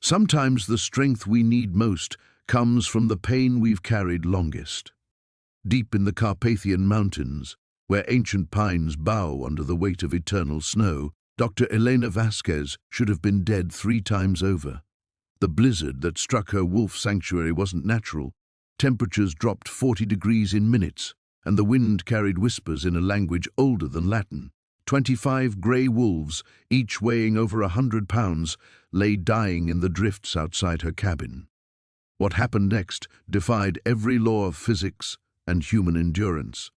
Sometimes the strength we need most comes from the pain we've carried longest. Deep in the Carpathian Mountains, where ancient pines bow under the weight of eternal snow, Dr. Elena Vasquez should have been dead 3 times over. The blizzard that struck her wolf sanctuary wasn't natural. Temperatures dropped 40 degrees in minutes, and the wind carried whispers in a language older than Latin. 25 grey wolves, each weighing over 100 pounds, lay dying in the drifts outside her cabin. What happened next defied every law of physics and human endurance.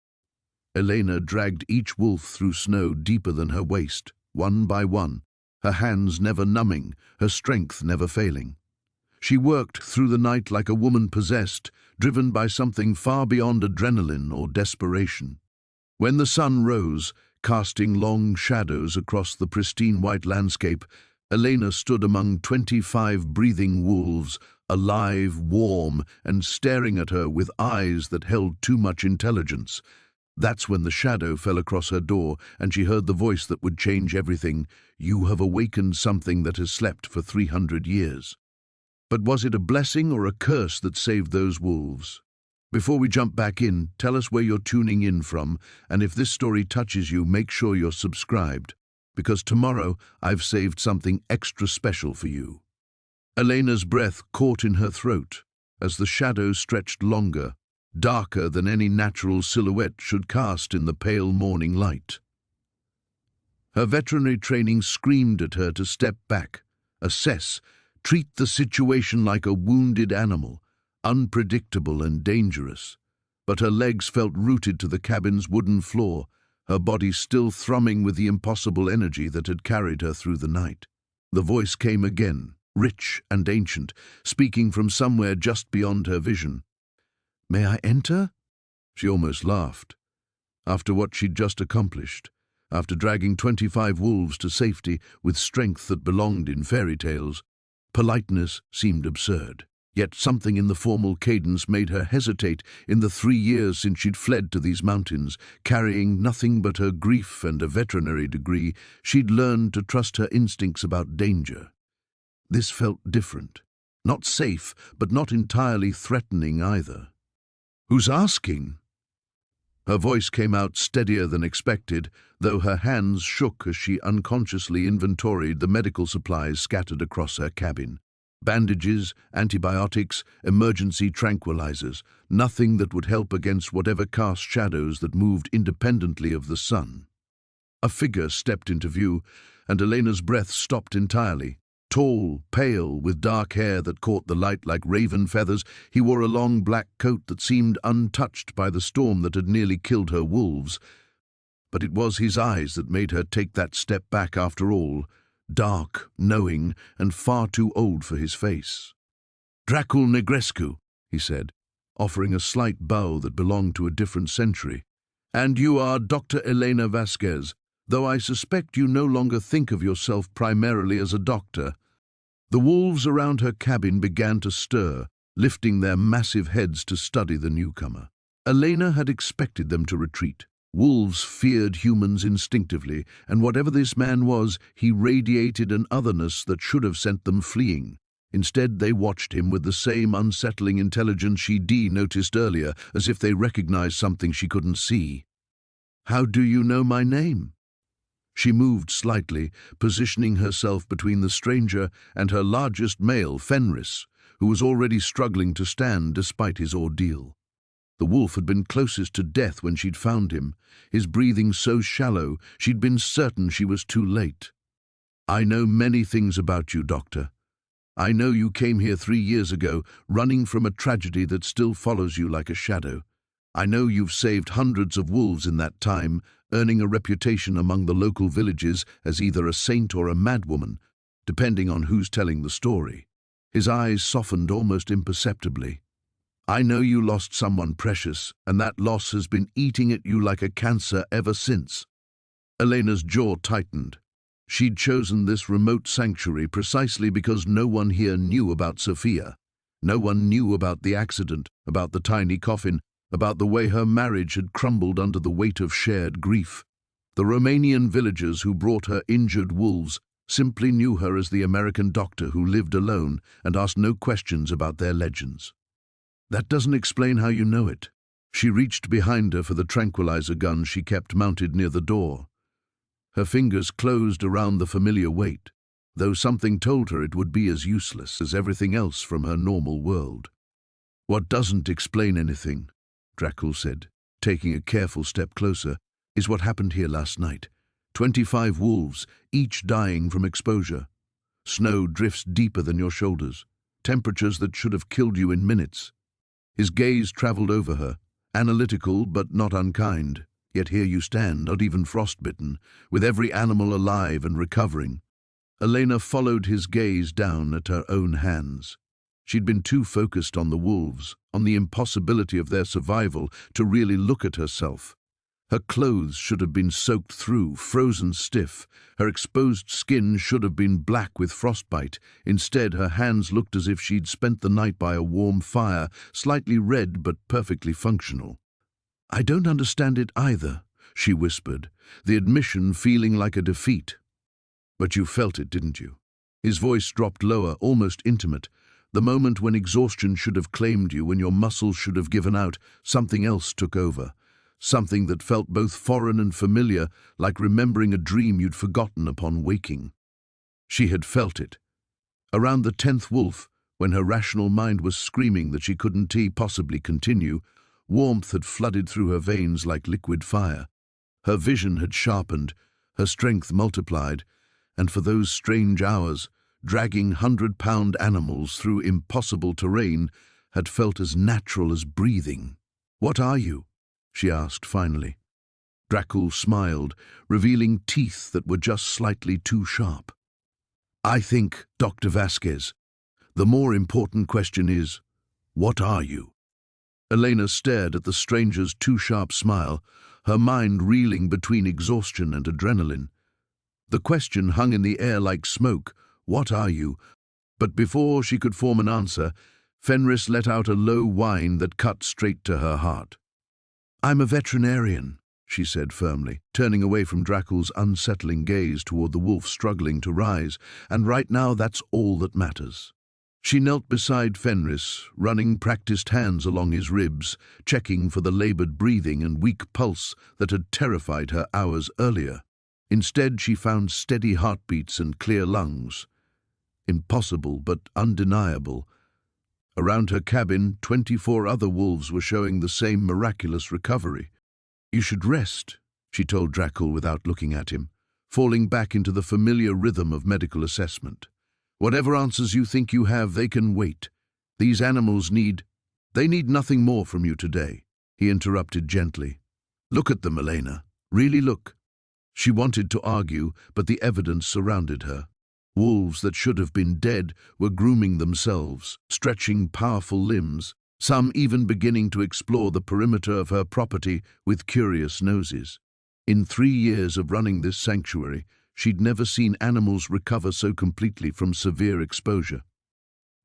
Elena dragged each wolf through snow deeper than her waist, one by one, her hands never numbing, her strength never failing. She worked through the night like a woman possessed, driven by something far beyond adrenaline or desperation. When the sun rose, casting long shadows across the pristine white landscape, Elena stood among 25 breathing wolves, alive, warm, and staring at her with eyes that held too much intelligence. That's when the shadow fell across her door, and she heard the voice that would change everything. "You have awakened something that has slept for 300 years. But was it a blessing or a curse that saved those wolves? Before we jump back in, tell us where you're tuning in from, and if this story touches you, make sure you're subscribed, because tomorrow I've saved something extra special for you. Elena's breath caught in her throat as the shadow stretched longer, darker than any natural silhouette should cast in the pale morning light. Her veterinary training screamed at her to step back, assess, treat the situation like a wounded animal, unpredictable and dangerous. But her legs felt rooted to the cabin's wooden floor, her body still thrumming with the impossible energy that had carried her through the night. The voice came again, rich and ancient, speaking from somewhere just beyond her vision. "May I enter?" She almost laughed. After what she'd just accomplished, after dragging 25 wolves to safety with strength that belonged in fairy tales, politeness seemed absurd. Yet something in the formal cadence made her hesitate. In the 3 years since she'd fled to these mountains, carrying nothing but her grief and a veterinary degree, she'd learned to trust her instincts about danger. This felt different. Not safe, but not entirely threatening either. "Who's asking?" Her voice came out steadier than expected, though her hands shook as she unconsciously inventoried the medical supplies scattered across her cabin. Bandages, antibiotics, emergency tranquilizers, nothing that would help against whatever cast shadows that moved independently of the sun. A figure stepped into view, and Elena's breath stopped entirely. Tall, pale, with dark hair that caught the light like raven feathers, he wore a long black coat that seemed untouched by the storm that had nearly killed her wolves. But it was his eyes that made her take that step back after all, dark, knowing, and far too old for his face. "Dracul Negrescu," he said, offering a slight bow that belonged to a different century. "And you are Dr. Elena Vasquez, though I suspect you no longer think of yourself primarily as a doctor." The wolves around her cabin began to stir, lifting their massive heads to study the newcomer. Elena had expected them to retreat. Wolves feared humans instinctively, and whatever this man was, he radiated an otherness that should have sent them fleeing. Instead, they watched him with the same unsettling intelligence she'd noticed earlier, as if they recognized something she couldn't see. "How do you know my name?" She moved slightly, positioning herself between the stranger and her largest male, Fenris, who was already struggling to stand despite his ordeal. The wolf had been closest to death when she'd found him, his breathing so shallow she'd been certain she was too late. "I know many things about you, Doctor. I know you came here 3 years ago, running from a tragedy that still follows you like a shadow. I know you've saved hundreds of wolves in that time, earning a reputation among the local villages as either a saint or a madwoman, depending on who's telling the story." His eyes softened almost imperceptibly. "I know you lost someone precious, and that loss has been eating at you like a cancer ever since." Elena's jaw tightened. She'd chosen this remote sanctuary precisely because no one here knew about Sophia. No one knew about the accident, about the tiny coffin, about the way her marriage had crumbled under the weight of shared grief. The Romanian villagers who brought her injured wolves simply knew her as the American doctor who lived alone and asked no questions about their legends. That doesn't explain how you know it. She reached behind her for the tranquilizer gun she kept mounted near the door. Her fingers closed around the familiar weight, though something told her it would be as useless as everything else from her normal world. What doesn't explain anything, Dracul said, taking a careful step closer, is what happened here last night. 25 wolves, each dying from exposure. Snow drifts deeper than your shoulders, temperatures that should have killed you in minutes. His gaze traveled over her, analytical but not unkind. Yet here you stand, not even frostbitten, with every animal alive and recovering. Elena followed his gaze down at her own hands. She'd been too focused on the wolves, on the impossibility of their survival, to really look at herself. Her clothes should have been soaked through, frozen stiff. Her exposed skin should have been black with frostbite. Instead, her hands looked as if she'd spent the night by a warm fire, slightly red but perfectly functional. "I don't understand it either," she whispered, the admission feeling like a defeat. "But you felt it, didn't you?" His voice dropped lower, almost intimate. The moment when exhaustion should have claimed you, when your muscles should have given out, something else took over. Something that felt both foreign and familiar, like remembering a dream you'd forgotten upon waking. She had felt it. Around the 10th wolf, when her rational mind was screaming that she couldn't possibly continue, warmth had flooded through her veins like liquid fire. Her vision had sharpened, her strength multiplied, and for those strange hours, dragging 100-pound animals through impossible terrain had felt as natural as breathing. "What are you?" she asked finally. Dracul smiled, revealing teeth that were just slightly too sharp. "I think, Dr. Vasquez, the more important question is, what are you?" Elena stared at the stranger's too sharp smile, her mind reeling between exhaustion and adrenaline. The question hung in the air like smoke, "What are you?" But before she could form an answer, Fenris let out a low whine that cut straight to her heart. "I'm a veterinarian," she said firmly, turning away from Dracul's unsettling gaze toward the wolf struggling to rise, "and right now that's all that matters." She knelt beside Fenris, running practiced hands along his ribs, checking for the labored breathing and weak pulse that had terrified her hours earlier. Instead, she found steady heartbeats and clear lungs. Impossible but undeniable. Around her cabin, 24 other wolves were showing the same miraculous recovery. "You should rest," she told Dracul without looking at him, falling back into the familiar rhythm of medical assessment. "Whatever answers you think you have, they can wait. These animals need nothing more from you today," he interrupted gently. "Look at them, Elena. Really look." She wanted to argue, but the evidence surrounded her. Wolves that should have been dead were grooming themselves, stretching powerful limbs, some even beginning to explore the perimeter of her property with curious noses. In 3 years of running this sanctuary, she'd never seen animals recover so completely from severe exposure.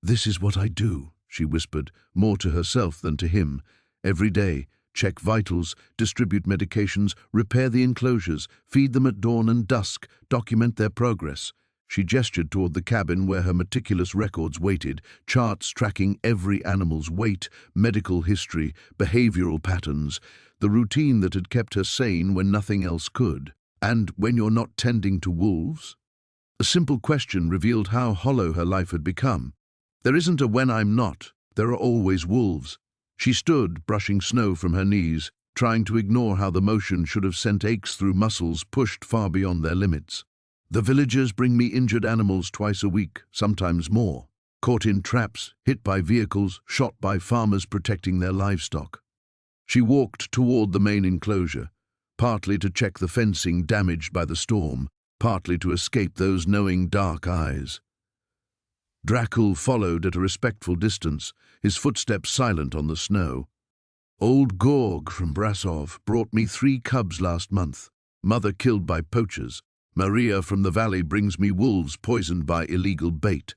"This is what I do," she whispered, more to herself than to him. "Every day, check vitals, distribute medications, repair the enclosures, feed them at dawn and dusk, document their progress." She gestured toward the cabin where her meticulous records waited, charts tracking every animal's weight, medical history, behavioral patterns, the routine that had kept her sane when nothing else could. "And when you're not tending to wolves?" A simple question revealed how hollow her life had become. "There isn't a when I'm not. There are always wolves." She stood, brushing snow from her knees, trying to ignore how the motion should have sent aches through muscles pushed far beyond their limits. "The villagers bring me injured animals twice a week, sometimes more. Caught in traps, hit by vehicles, shot by farmers protecting their livestock." She walked toward the main enclosure, partly to check the fencing damaged by the storm, partly to escape those knowing dark eyes. Dracul followed at a respectful distance, his footsteps silent on the snow. "Old Gorg from Brasov brought me 3 cubs last month, mother killed by poachers. Maria from the valley brings me wolves poisoned by illegal bait.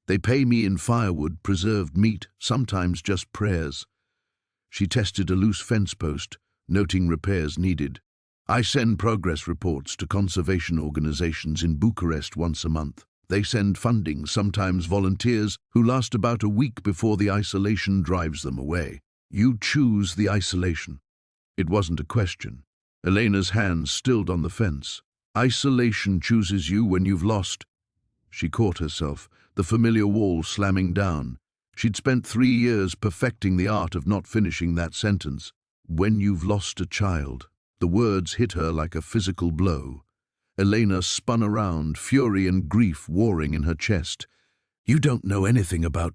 They pay me in firewood, preserved meat, sometimes just prayers." She tested a loose fence post, noting repairs needed. I send progress reports to conservation organizations in Bucharest once a month. They send funding, sometimes volunteers, who last about a week before the isolation drives them away. You choose the isolation. It wasn't a question. Elena's hands stilled on the fence. Isolation chooses you when you've lost. She caught herself, the familiar wall slamming down. She'd spent 3 years perfecting the art of not finishing that sentence. When you've lost a child. The words hit her like a physical blow. Elena spun around, fury and grief warring in her chest. You don't know anything about...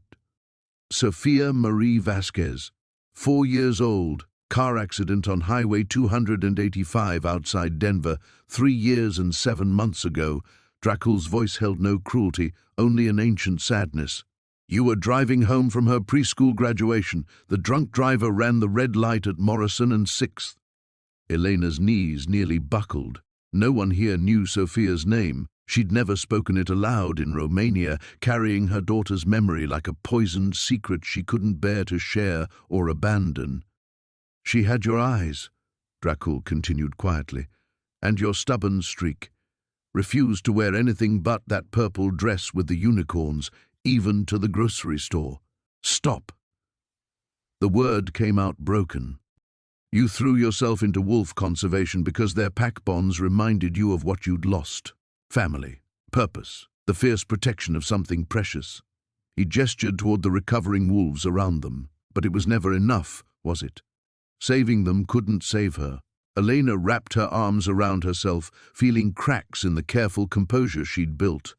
Sophia Marie Vasquez, 4 years old, car accident on Highway 285 outside Denver, 3 years and 7 months ago. Dracul's voice held no cruelty, only an ancient sadness. You were driving home from her preschool graduation. The drunk driver ran the red light at Morrison and 6th. Elena's knees nearly buckled. No one here knew Sophia's name. She'd never spoken it aloud in Romania, carrying her daughter's memory like a poisoned secret she couldn't bear to share or abandon. She had your eyes, Dracul continued quietly, and your stubborn streak. Refused to wear anything but that purple dress with the unicorns, even to the grocery store. Stop. The word came out broken. You threw yourself into wolf conservation because their pack bonds reminded you of what you'd lost. Family, purpose, the fierce protection of something precious. He gestured toward the recovering wolves around them, but it was never enough, was it? Saving them couldn't save her. Elena wrapped her arms around herself, feeling cracks in the careful composure she'd built.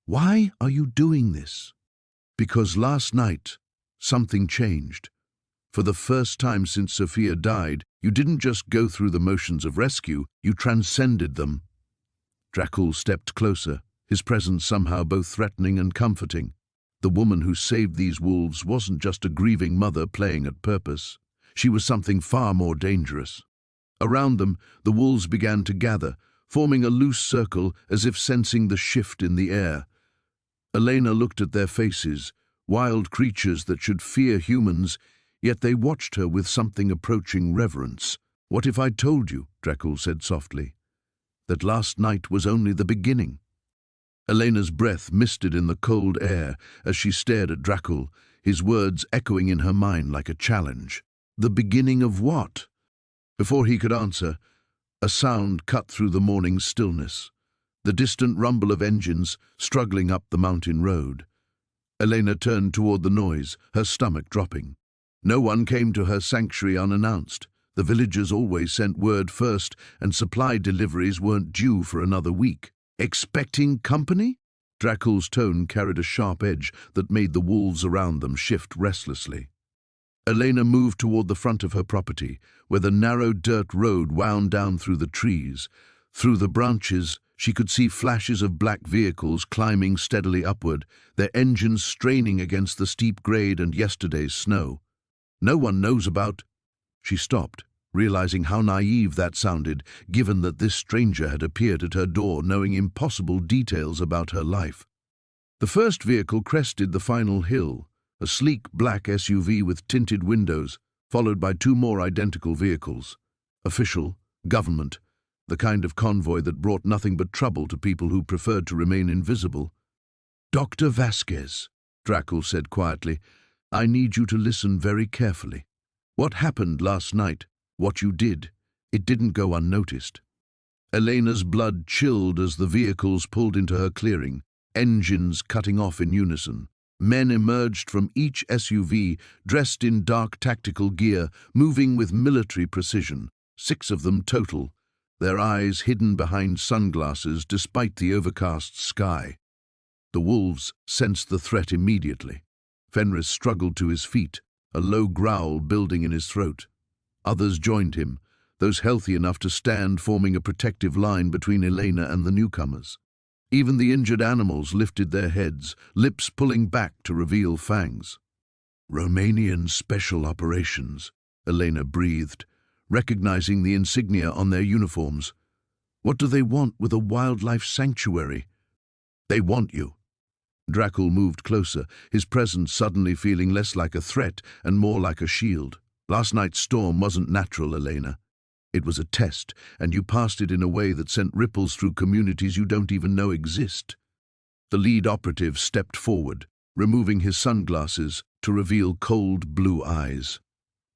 Why are you doing this? Because last night, something changed. For the first time since Sophia died, you didn't just go through the motions of rescue, you transcended them. Dracul stepped closer, his presence somehow both threatening and comforting. The woman who saved these wolves wasn't just a grieving mother playing at purpose. She was something far more dangerous. Around them, the wolves began to gather, forming a loose circle as if sensing the shift in the air. Elena looked at their faces, wild creatures that should fear humans, yet they watched her with something approaching reverence. What if I told you, Dracul said softly, that last night was only the beginning? Elena's breath misted in the cold air as she stared at Dracul, his words echoing in her mind like a challenge. The beginning of what? Before he could answer, a sound cut through the morning stillness, the distant rumble of engines struggling up the mountain road. Elena turned toward the noise, her stomach dropping. No one came to her sanctuary unannounced. The villagers always sent word first, and supply deliveries weren't due for another week. Expecting company? Dracul's tone carried a sharp edge that made the wolves around them shift restlessly. Elena moved toward the front of her property, where the narrow dirt road wound down through the trees. Through the branches, she could see flashes of black vehicles climbing steadily upward, their engines straining against the steep grade and yesterday's snow. No one knows about... She stopped, realizing how naive that sounded, given that this stranger had appeared at her door knowing impossible details about her life. The first vehicle crested the final hill, a sleek black SUV with tinted windows, followed by 2 more identical vehicles. Official, government, the kind of convoy that brought nothing but trouble to people who preferred to remain invisible. Dr. Vasquez, Dracul said quietly, I need you to listen very carefully. What happened last night, what you did, it didn't go unnoticed. Elena's blood chilled as the vehicles pulled into her clearing, engines cutting off in unison. Men emerged from each SUV, dressed in dark tactical gear, moving with military precision, 6 of them total, their eyes hidden behind sunglasses despite the overcast sky. The wolves sensed the threat immediately. Fenris struggled to his feet, a low growl building in his throat. Others joined him, those healthy enough to stand forming a protective line between Elena and the newcomers. Even the injured animals lifted their heads, lips pulling back to reveal fangs. Romanian Special Operations, Elena breathed, recognizing the insignia on their uniforms. What do they want with a wildlife sanctuary? They want you. Dracul moved closer, his presence suddenly feeling less like a threat and more like a shield. Last night's storm wasn't natural, Elena. It was a test, and you passed it in a way that sent ripples through communities you don't even know exist. The lead operative stepped forward, removing his sunglasses to reveal cold blue eyes.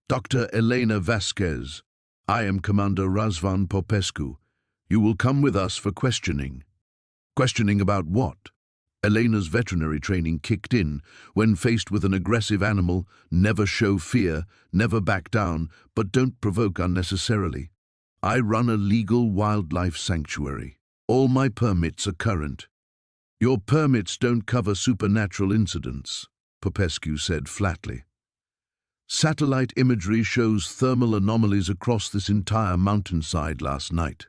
Dr. Elena Vasquez, I am Commander Razvan Popescu. You will come with us for questioning. Questioning about what? Elena's veterinary training kicked in. When faced with an aggressive animal, never show fear, never back down, but don't provoke unnecessarily. I run a legal wildlife sanctuary. All my permits are current. Your permits don't cover supernatural incidents, Popescu said flatly. Satellite imagery shows thermal anomalies across this entire mountainside last night.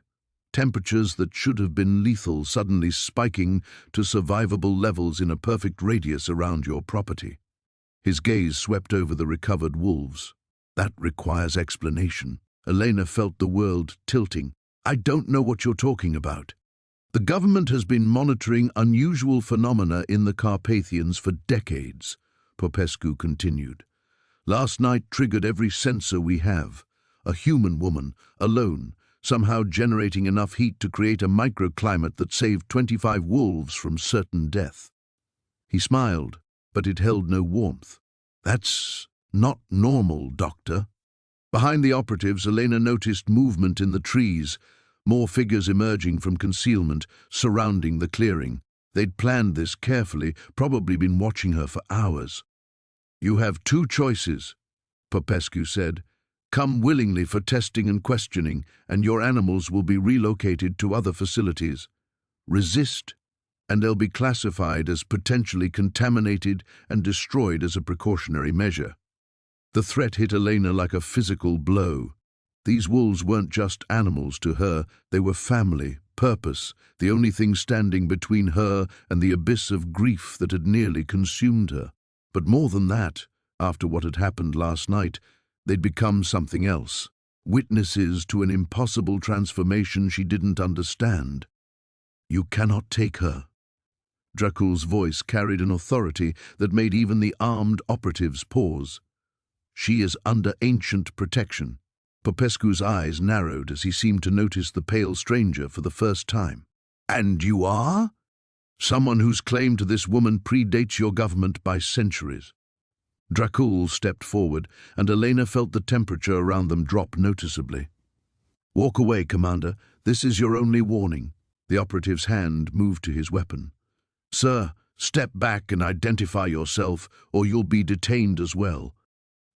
Temperatures that should have been lethal suddenly spiking to survivable levels in a perfect radius around your property. His gaze swept over the recovered wolves. That requires explanation. Elena felt the world tilting. I don't know what you're talking about. The government has been monitoring unusual phenomena in the Carpathians for decades, Popescu continued. Last night triggered every sensor we have. A human woman, alone, somehow generating enough heat to create a microclimate that saved 25 wolves from certain death. He smiled, but it held no warmth. That's not normal, Doctor. Behind the operatives, Elena noticed movement in the trees, more figures emerging from concealment, surrounding the clearing. They'd planned this carefully, probably been watching her for hours. You have two choices, Popescu said. Come willingly for testing and questioning, and your animals will be relocated to other facilities. Resist, and they'll be classified as potentially contaminated and destroyed as a precautionary measure. The threat hit Elena like a physical blow. These wolves weren't just animals to her, they were family, purpose, the only thing standing between her and the abyss of grief that had nearly consumed her. But more than that, after what had happened last night, they'd become something else, witnesses to an impossible transformation she didn't understand. You cannot take her. Dracul's voice carried an authority that made even the armed operatives pause. She is under ancient protection. Popescu's eyes narrowed as he seemed to notice the pale stranger for the first time. And you are? Someone whose claim to this woman predates your government by centuries. Dracul stepped forward, and Elena felt the temperature around them drop noticeably. Walk away, Commander. This is your only warning. The operative's hand moved to his weapon. Sir, step back and identify yourself, or you'll be detained as well.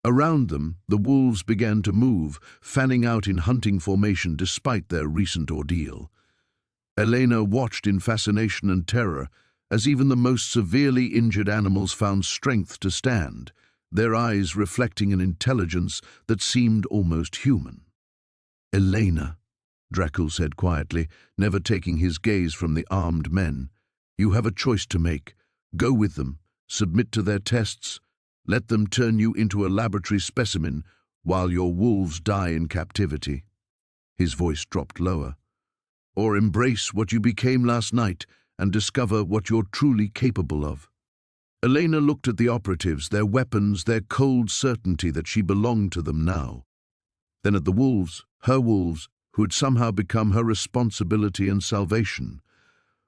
Around them, the wolves began to move, fanning out in hunting formation despite their recent ordeal. Elena watched in fascination and terror as even the most severely injured animals found strength to stand, their eyes reflecting an intelligence that seemed almost human. Elena, Dracul said quietly, never taking his gaze from the armed men. You have a choice to make. Go with them, submit to their tests, let them turn you into a laboratory specimen while your wolves die in captivity. His voice dropped lower. Or embrace what you became last night and discover what you're truly capable of. Elena looked at the operatives, their weapons, their cold certainty that she belonged to them now. Then at the wolves, her wolves, who had somehow become her responsibility and salvation.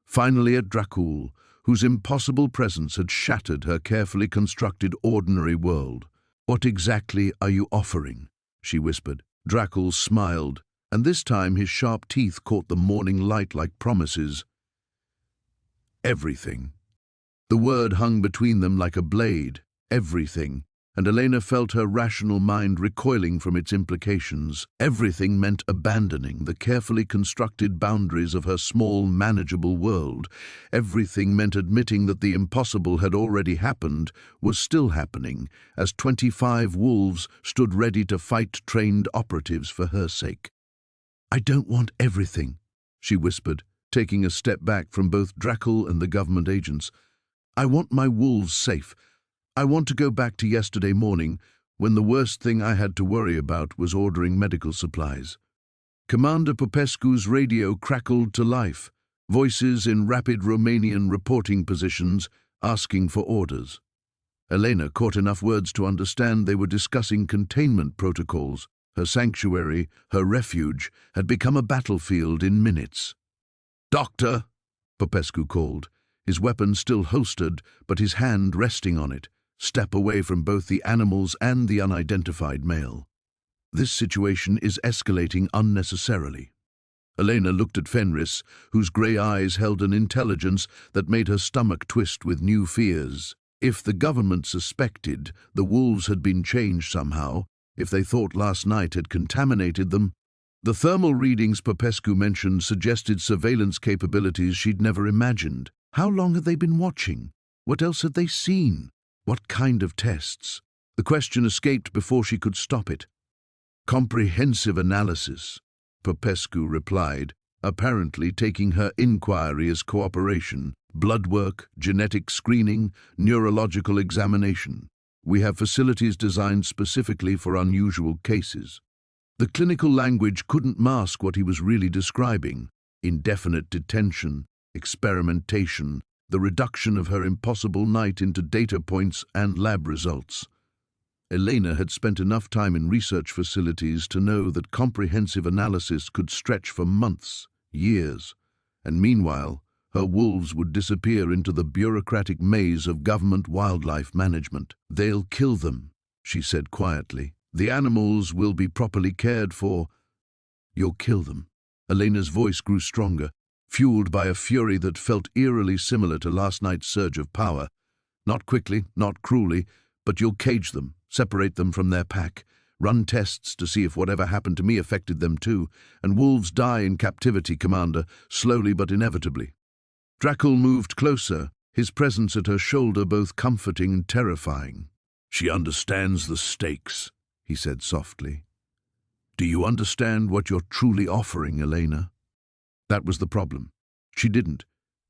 Finally at Dracul, whose impossible presence had shattered her carefully constructed ordinary world. What exactly are you offering? She whispered. Dracul smiled, and this time his sharp teeth caught the morning light like promises. Everything. The word hung between them like a blade, everything, and Elena felt her rational mind recoiling from its implications. Everything meant abandoning the carefully constructed boundaries of her small, manageable world. Everything meant admitting that the impossible had already happened, was still happening, as 25 wolves stood ready to fight trained operatives for her sake. I don't want everything, she whispered, taking a step back from both Dracul and the government agents. I want my wolves safe. I want to go back to yesterday morning, when the worst thing I had to worry about was ordering medical supplies. Commander Popescu's radio crackled to life, voices in rapid Romanian reporting positions asking for orders. Elena caught enough words to understand they were discussing containment protocols. Her sanctuary, her refuge, had become a battlefield in minutes. "Doctor!" Popescu called, his weapon still holstered, but his hand resting on it, step away from both the animals and the unidentified male. "This situation is escalating unnecessarily." Elena looked at Fenris, whose grey eyes held an intelligence that made her stomach twist with new fears. If the government suspected the wolves had been changed somehow, if they thought last night had contaminated them, the thermal readings Popescu mentioned suggested surveillance capabilities she'd never imagined. How long had they been watching? What else had they seen? What kind of tests? The question escaped before she could stop it. "Comprehensive analysis," Popescu replied, apparently taking her inquiry as cooperation. "Blood work, genetic screening, neurological examination. We have facilities designed specifically for unusual cases." The clinical language couldn't mask what he was really describing: indefinite detention, experimentation, the reduction of her impossible night into data points and lab results. Elena had spent enough time in research facilities to know that comprehensive analysis could stretch for months, years, and meanwhile, her wolves would disappear into the bureaucratic maze of government wildlife management. "They'll kill them," she said quietly. "The animals will be properly cared for." "You'll kill them." Elena's voice grew stronger, fueled by a fury that felt eerily similar to last night's surge of power. "Not quickly, not cruelly, but you'll cage them, separate them from their pack, run tests to see if whatever happened to me affected them too, and wolves die in captivity, Commander, slowly but inevitably." Drackle moved closer, his presence at her shoulder both comforting and terrifying. "She understands the stakes," he said softly. "Do you understand what you're truly offering, Elena?" That was the problem. She didn't.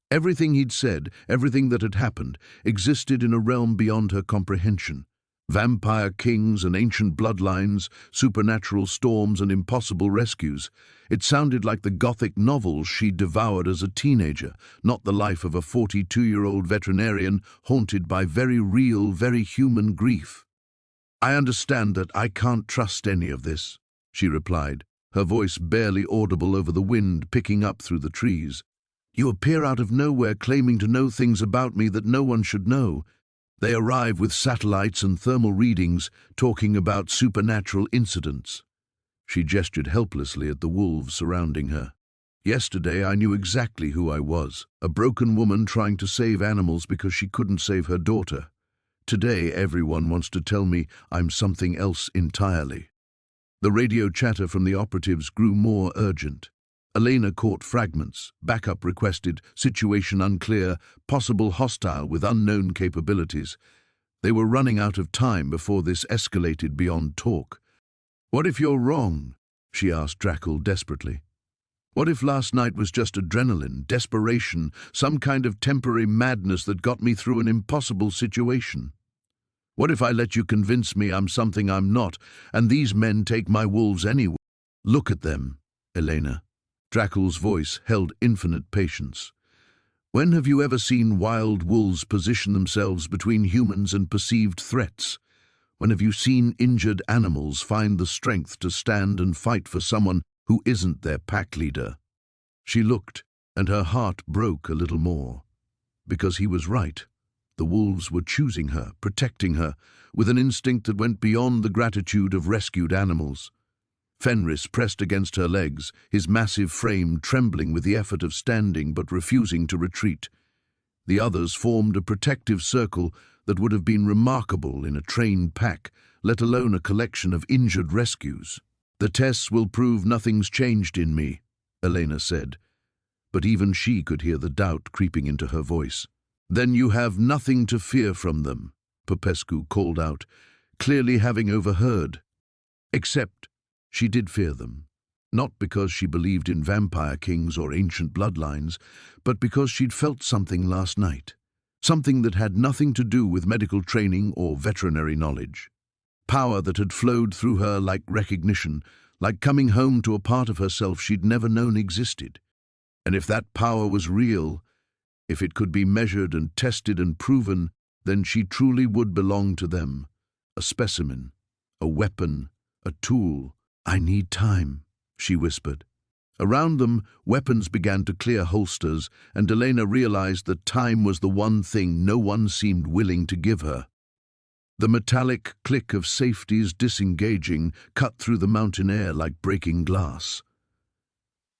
Everything he'd said, everything that had happened, existed in a realm beyond her comprehension. Vampire kings and ancient bloodlines, supernatural storms and impossible rescues. It sounded like the Gothic novels she'd devoured as a teenager, not the life of a 42-year-old veterinarian haunted by very real, very human grief. "I understand that I can't trust any of this," she replied, her voice barely audible over the wind picking up through the trees. "You appear out of nowhere claiming to know things about me that no one should know. They arrive with satellites and thermal readings, talking about supernatural incidents." She gestured helplessly at the wolves surrounding her. "Yesterday I knew exactly who I was, a broken woman trying to save animals because she couldn't save her daughter. Today everyone wants to tell me I'm something else entirely." The radio chatter from the operatives grew more urgent. Elena caught fragments: backup requested, situation unclear, possible hostile with unknown capabilities. They were running out of time before this escalated beyond talk. "What if you're wrong?" she asked Drackle desperately. "What if last night was just adrenaline, desperation, some kind of temporary madness that got me through an impossible situation? What if I let you convince me I'm something I'm not, and these men take my wolves anyway?" "Look at them, Elena." Drackle's voice held infinite patience. "When have you ever seen wild wolves position themselves between humans and perceived threats? When have you seen injured animals find the strength to stand and fight for someone who isn't their pack leader?" She looked, and her heart broke a little more. Because he was right. The wolves were choosing her, protecting her, with an instinct that went beyond the gratitude of rescued animals. Fenris pressed against her legs, his massive frame trembling with the effort of standing but refusing to retreat. The others formed a protective circle that would have been remarkable in a trained pack, let alone a collection of injured rescues. "The tests will prove nothing's changed in me," Elena said, but even she could hear the doubt creeping into her voice. "Then you have nothing to fear from them," Popescu called out, clearly having overheard. Except she did fear them, not because she believed in vampire kings or ancient bloodlines, but because she'd felt something last night, something that had nothing to do with medical training or veterinary knowledge. Power that had flowed through her like recognition, like coming home to a part of herself she'd never known existed. And if that power was real, if it could be measured and tested and proven, then she truly would belong to them, a specimen, a weapon, a tool, "I need time," she whispered. Around them, weapons began to clear holsters, and Elena realized that time was the one thing no one seemed willing to give her. The metallic click of safeties disengaging cut through the mountain air like breaking glass.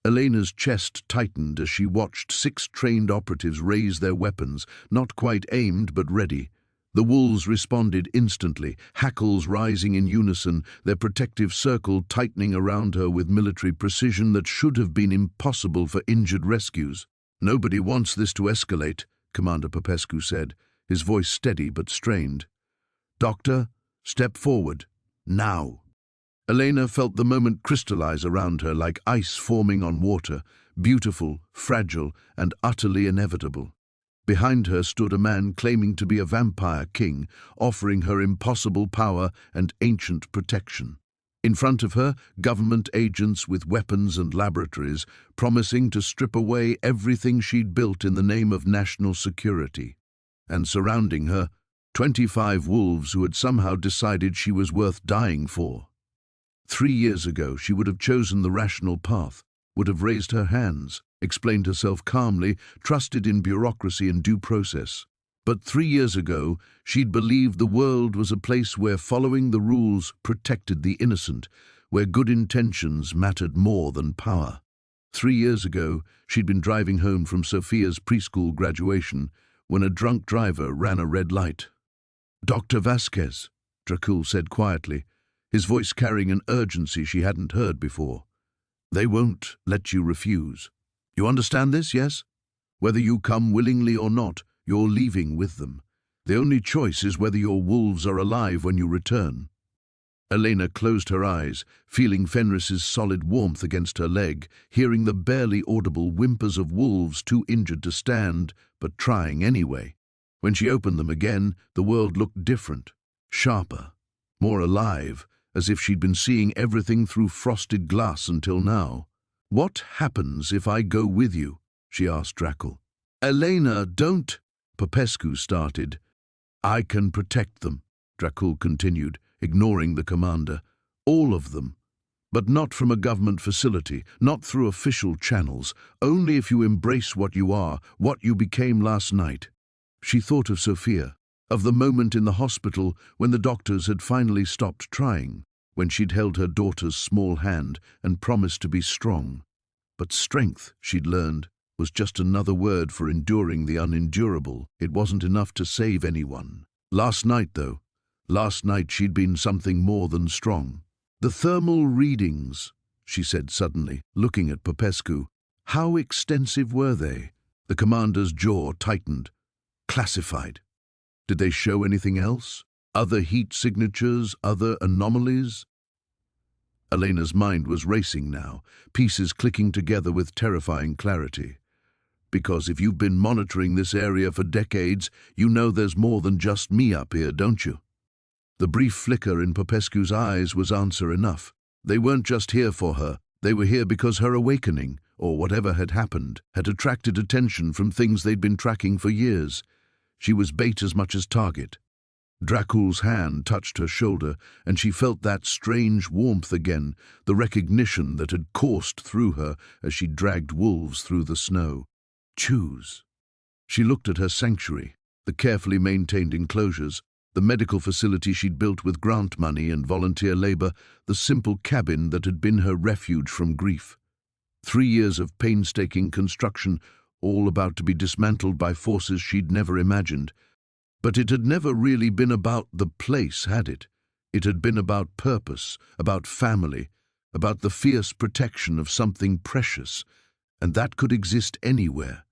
Elena's chest tightened as she watched 6 trained operatives raise their weapons, not quite aimed but ready. The wolves responded instantly, hackles rising in unison, their protective circle tightening around her with military precision that should have been impossible for injured rescues. "Nobody wants this to escalate," Commander Popescu said, his voice steady but strained. "Doctor, step forward. Now." Elena felt the moment crystallize around her like ice forming on water, beautiful, fragile, and utterly inevitable. Behind her stood a man claiming to be a vampire king, offering her impossible power and ancient protection. In front of her, government agents with weapons and laboratories, promising to strip away everything she'd built in the name of national security. And surrounding her, 25 wolves who had somehow decided she was worth dying for. 3 years ago, she would have chosen the rational path, would have raised her hands, explained herself calmly, trusted in bureaucracy and due process. But 3 years ago, she'd believed the world was a place where following the rules protected the innocent, where good intentions mattered more than power. 3 years ago, she'd been driving home from Sophia's preschool graduation when a drunk driver ran a red light. "Dr. Vasquez," Dracul said quietly, his voice carrying an urgency she hadn't heard before. "They won't let you refuse. You understand this, yes? Whether you come willingly or not, you're leaving with them. The only choice is whether your wolves are alive when you return." Elena closed her eyes, feeling Fenris's solid warmth against her leg, hearing the barely audible whimpers of wolves too injured to stand, but trying anyway. When she opened them again, the world looked different, sharper, more alive, as if she'd been seeing everything through frosted glass until now. "What happens if I go with you?" she asked Dracul. "Elena, don't," Popescu started. "I can protect them," Dracul continued, ignoring the commander. "All of them. But not from a government facility, not through official channels, only if you embrace what you are, what you became last night." She thought of Sophia, of the moment in the hospital when the doctors had finally stopped trying, when she'd held her daughter's small hand and promised to be strong. But strength, she'd learned, was just another word for enduring the unendurable. It wasn't enough to save anyone. Last night, though, last night she'd been something more than strong. "The thermal readings," she said suddenly, looking at Popescu. "How extensive were they?" The commander's jaw tightened. "Classified. Did they show anything else? Other heat signatures, other anomalies?" Elena's mind was racing now, pieces clicking together with terrifying clarity. "Because if you've been monitoring this area for decades, you know there's more than just me up here, don't you?" The brief flicker in Popescu's eyes was answer enough. They weren't just here for her. They were here because her awakening, or whatever had happened, had attracted attention from things they'd been tracking for years. She was bait as much as target. Dracul's hand touched her shoulder, and she felt that strange warmth again, the recognition that had coursed through her as she dragged wolves through the snow. Choose. She looked at her sanctuary, the carefully maintained enclosures, the medical facility she'd built with grant money and volunteer labor, the simple cabin that had been her refuge from grief. 3 years of painstaking construction, all about to be dismantled by forces she'd never imagined. But it had never really been about the place, had it? It had been about purpose, about family, about the fierce protection of something precious, and that could exist anywhere,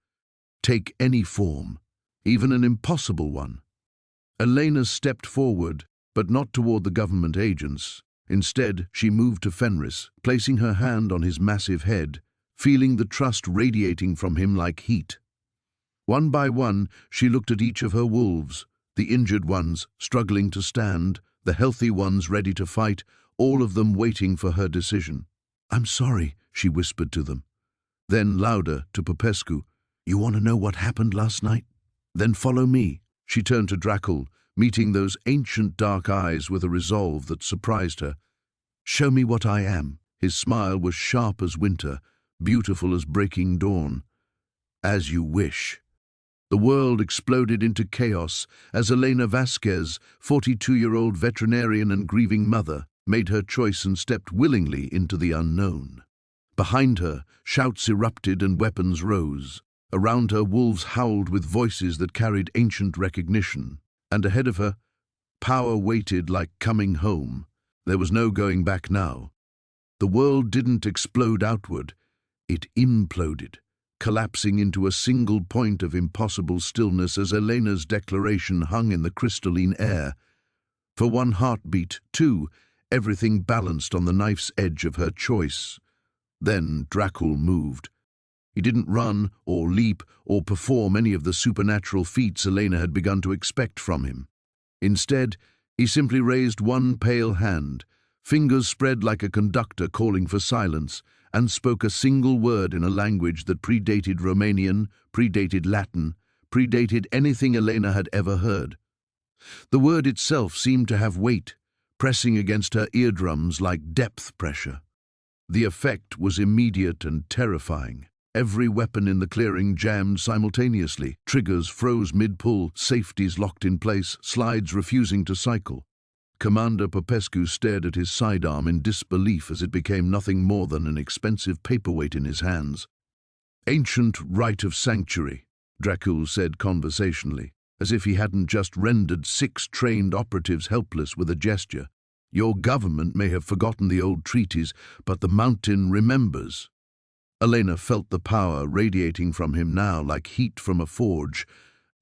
take any form, even an impossible one. Elena stepped forward, but not toward the government agents. Instead, she moved to Fenris, placing her hand on his massive head, feeling the trust radiating from him like heat. One by one, she looked at each of her wolves, the injured ones struggling to stand, the healthy ones ready to fight, all of them waiting for her decision. "I'm sorry," she whispered to them. Then, louder, to Popescu, "You want to know what happened last night? Then follow me." She turned to Dracul, meeting those ancient dark eyes with a resolve that surprised her. Show me what I am." His smile was sharp as winter, beautiful as breaking dawn. "As you wish." The world exploded into chaos as Elena Vasquez, 42-year-old veterinarian and grieving mother, made her choice and stepped willingly into the unknown. Behind her, shouts erupted and weapons rose. Around her, wolves howled with voices that carried ancient recognition. And ahead of her, power waited like coming home. There was no going back now. The world didn't explode outward. It imploded, collapsing into a single point of impossible stillness as Elena's declaration hung in the crystalline air. For one heartbeat, too, everything balanced on the knife's edge of her choice. Then Dracul moved. He didn't run or leap or perform any of the supernatural feats Elena had begun to expect from him. Instead, he simply raised one pale hand, fingers spread like a conductor calling for silence, and spoke a single word in a language that predated Romanian, predated Latin, predated anything Elena had ever heard. The word itself seemed to have weight, pressing against her eardrums like depth pressure. The effect was immediate and terrifying. Every weapon in the clearing jammed simultaneously. Triggers froze mid-pull, safeties locked in place, slides refusing to cycle. Commander Popescu stared at his sidearm in disbelief as it became nothing more than an expensive paperweight in his hands. "Ancient rite of sanctuary," Dracul said conversationally, as if he hadn't just rendered 6 trained operatives helpless with a gesture. "Your government may have forgotten the old treaties, but the mountain remembers." Elena felt the power radiating from him now like heat from a forge,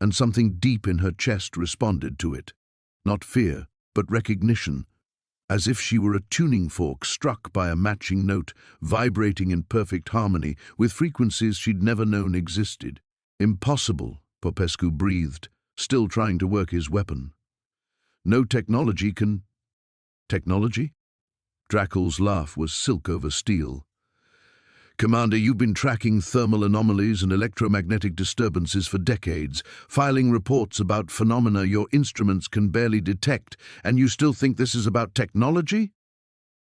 and something deep in her chest responded to it. Not fear, but recognition, as if she were a tuning fork struck by a matching note, vibrating in perfect harmony with frequencies she'd never known existed. "Impossible," Popescu breathed, still trying to work his weapon. "No technology can..." "Technology?" Dracul's laugh was silk over steel. "Commander, you've been tracking thermal anomalies and electromagnetic disturbances for decades, filing reports about phenomena your instruments can barely detect, and you still think this is about technology?"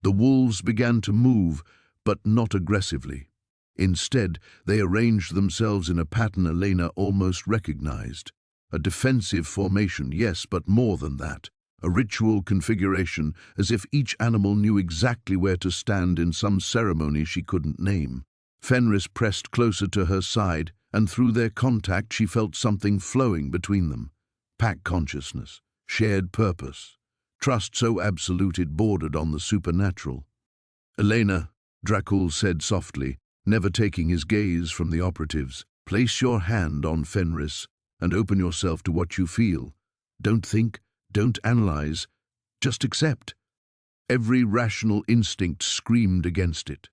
The wolves began to move, but not aggressively. Instead, they arranged themselves in a pattern Elena almost recognized. A defensive formation, yes, but more than that. A ritual configuration, as if each animal knew exactly where to stand in some ceremony she couldn't name. Fenris pressed closer to her side, and through their contact she felt something flowing between them. Pack consciousness, shared purpose, trust so absolute it bordered on the supernatural. "Elena," Dracul said softly, never taking his gaze from the operatives, "place your hand on Fenris and open yourself to what you feel. Don't think. Don't analyze, just accept." Every rational instinct screamed against it.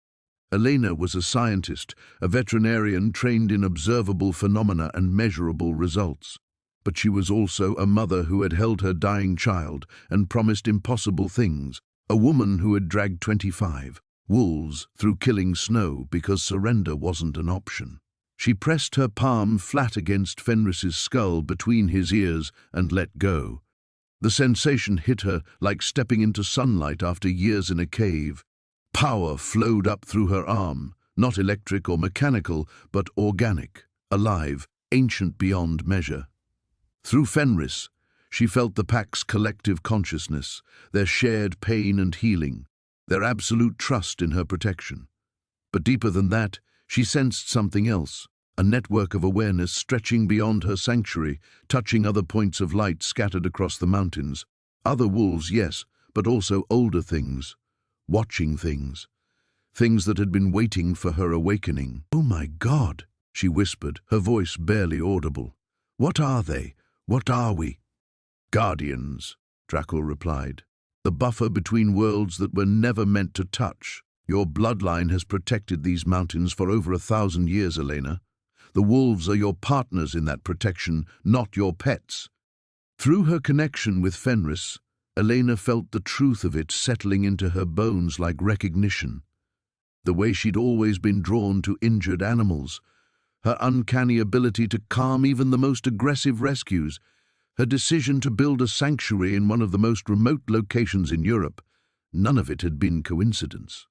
Elena was a scientist, a veterinarian trained in observable phenomena and measurable results. But she was also a mother who had held her dying child and promised impossible things, a woman who had dragged 25 wolves through killing snow because surrender wasn't an option. She pressed her palm flat against Fenris's skull between his ears and let go. The sensation hit her like stepping into sunlight after years in a cave. Power flowed up through her arm, not electric or mechanical, but organic, alive, ancient beyond measure. Through Fenris, she felt the pack's collective consciousness, their shared pain and healing, their absolute trust in her protection. But deeper than that, she sensed something else. A network of awareness stretching beyond her sanctuary, touching other points of light scattered across the mountains. Other wolves, yes, but also older things, watching things. Things that had been waiting for her awakening. "Oh my God," she whispered, her voice barely audible. "What are they? What are we?" "Guardians," Dracul replied. "The buffer between worlds that were never meant to touch. Your bloodline has protected these mountains for over 1,000 years, Elena. The wolves are your partners in that protection, not your pets." Through her connection with Fenris, Elena felt the truth of it settling into her bones like recognition. The way she'd always been drawn to injured animals, her uncanny ability to calm even the most aggressive rescues, her decision to build a sanctuary in one of the most remote locations in Europe, None of it had been coincidence.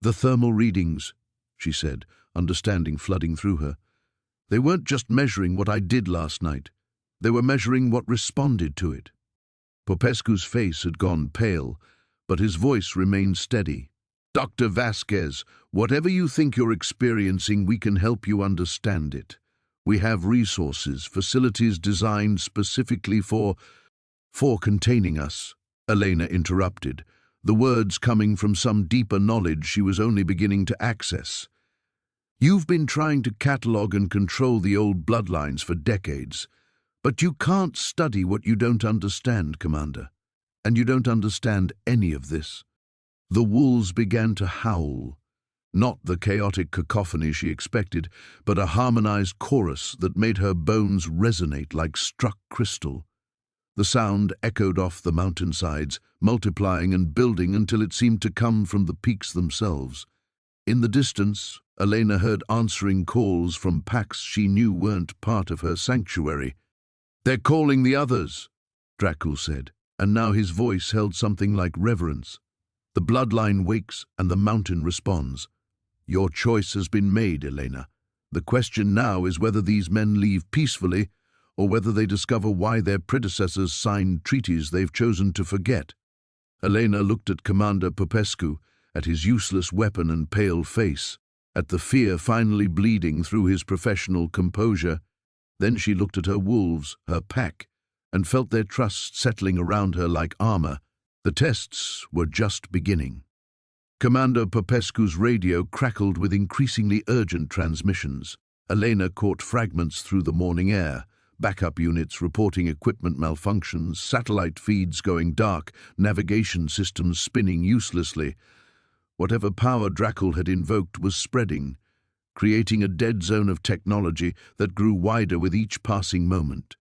"The thermal readings," she said, understanding flooding through her. "They weren't just measuring what I did last night. They were measuring what responded to it." Popescu's face had gone pale, but his voice remained steady. "Dr. Vasquez, whatever you think you're experiencing, we can help you understand it. We have resources, facilities designed specifically for containing us," Elena interrupted, the words coming from some deeper knowledge she was only beginning to access. "You've been trying to catalogue and control the old bloodlines for decades, but you can't study what you don't understand, Commander. And you don't understand any of this." The wolves began to howl, not the chaotic cacophony she expected, but a harmonized chorus that made her bones resonate like struck crystal. The sound echoed off the mountainsides, multiplying and building until it seemed to come from the peaks themselves. In the distance, Elena heard answering calls from packs she knew weren't part of her sanctuary. "They're calling the others," Dracul said, and now his voice held something like reverence. "The bloodline wakes and the mountain responds. Your choice has been made, Elena. The question now is whether these men leave peacefully or whether they discover why their predecessors signed treaties they've chosen to forget." Elena looked at Commander Popescu, at his useless weapon and pale face, at the fear finally bleeding through his professional composure. Then she looked at her wolves, her pack, and felt their trust settling around her like armor. The tests were just beginning. Commander Popescu's radio crackled with increasingly urgent transmissions. Elena caught fragments through the morning air, backup units reporting equipment malfunctions, satellite feeds going dark, navigation systems spinning uselessly. Whatever power Dracul had invoked was spreading, creating a dead zone of technology that grew wider with each passing moment.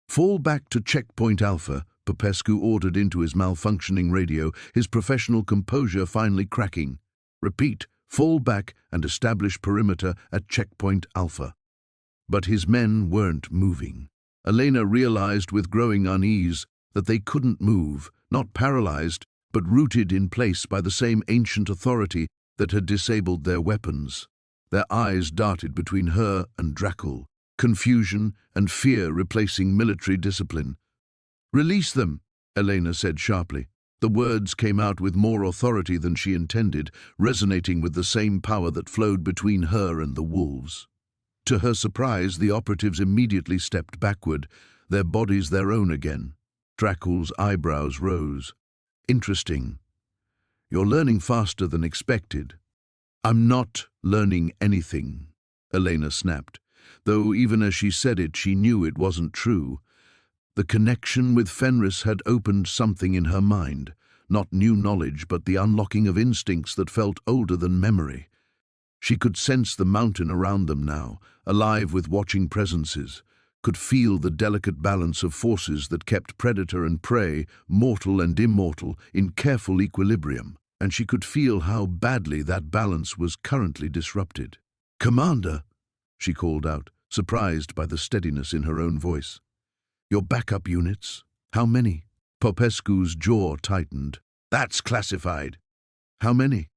"Fall back to checkpoint Alpha," Popescu ordered into his malfunctioning radio, his professional composure finally cracking. "Repeat, fall back and establish perimeter at checkpoint Alpha." But his men weren't moving. Elena realized with growing unease that they couldn't move, not paralyzed, but rooted in place by the same ancient authority that had disabled their weapons. Their eyes darted between her and Dracul, confusion and fear replacing military discipline. "Release them," Elena said sharply. The words came out with more authority than she intended, resonating with the same power that flowed between her and the wolves. To her surprise, the operatives immediately stepped backward, their bodies their own again. Dracul's eyebrows rose. "Interesting. You're learning faster than expected." "I'm not learning anything," Elena snapped, though even as she said it, she knew it wasn't true. The connection with Fenris had opened something in her mind, not new knowledge, but the unlocking of instincts that felt older than memory. She could sense the mountain around them now, alive with watching presences, could feel the delicate balance of forces that kept predator and prey, mortal and immortal, in careful equilibrium, and she could feel how badly that balance was currently disrupted. "Commander," she called out, surprised by the steadiness in her own voice. "Your backup units? How many?" Popescu's jaw tightened. "That's classified." "How many?"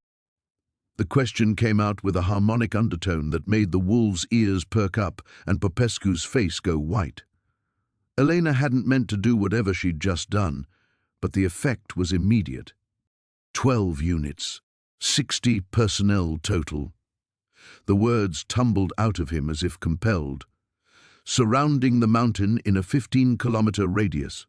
The question came out with a harmonic undertone that made the wolves' ears perk up and Popescu's face go white. Elena hadn't meant to do whatever she'd just done, but the effect was immediate. 12 units, 60 personnel total. The words tumbled out of him as if compelled. Surrounding the mountain in a 15-kilometer radius.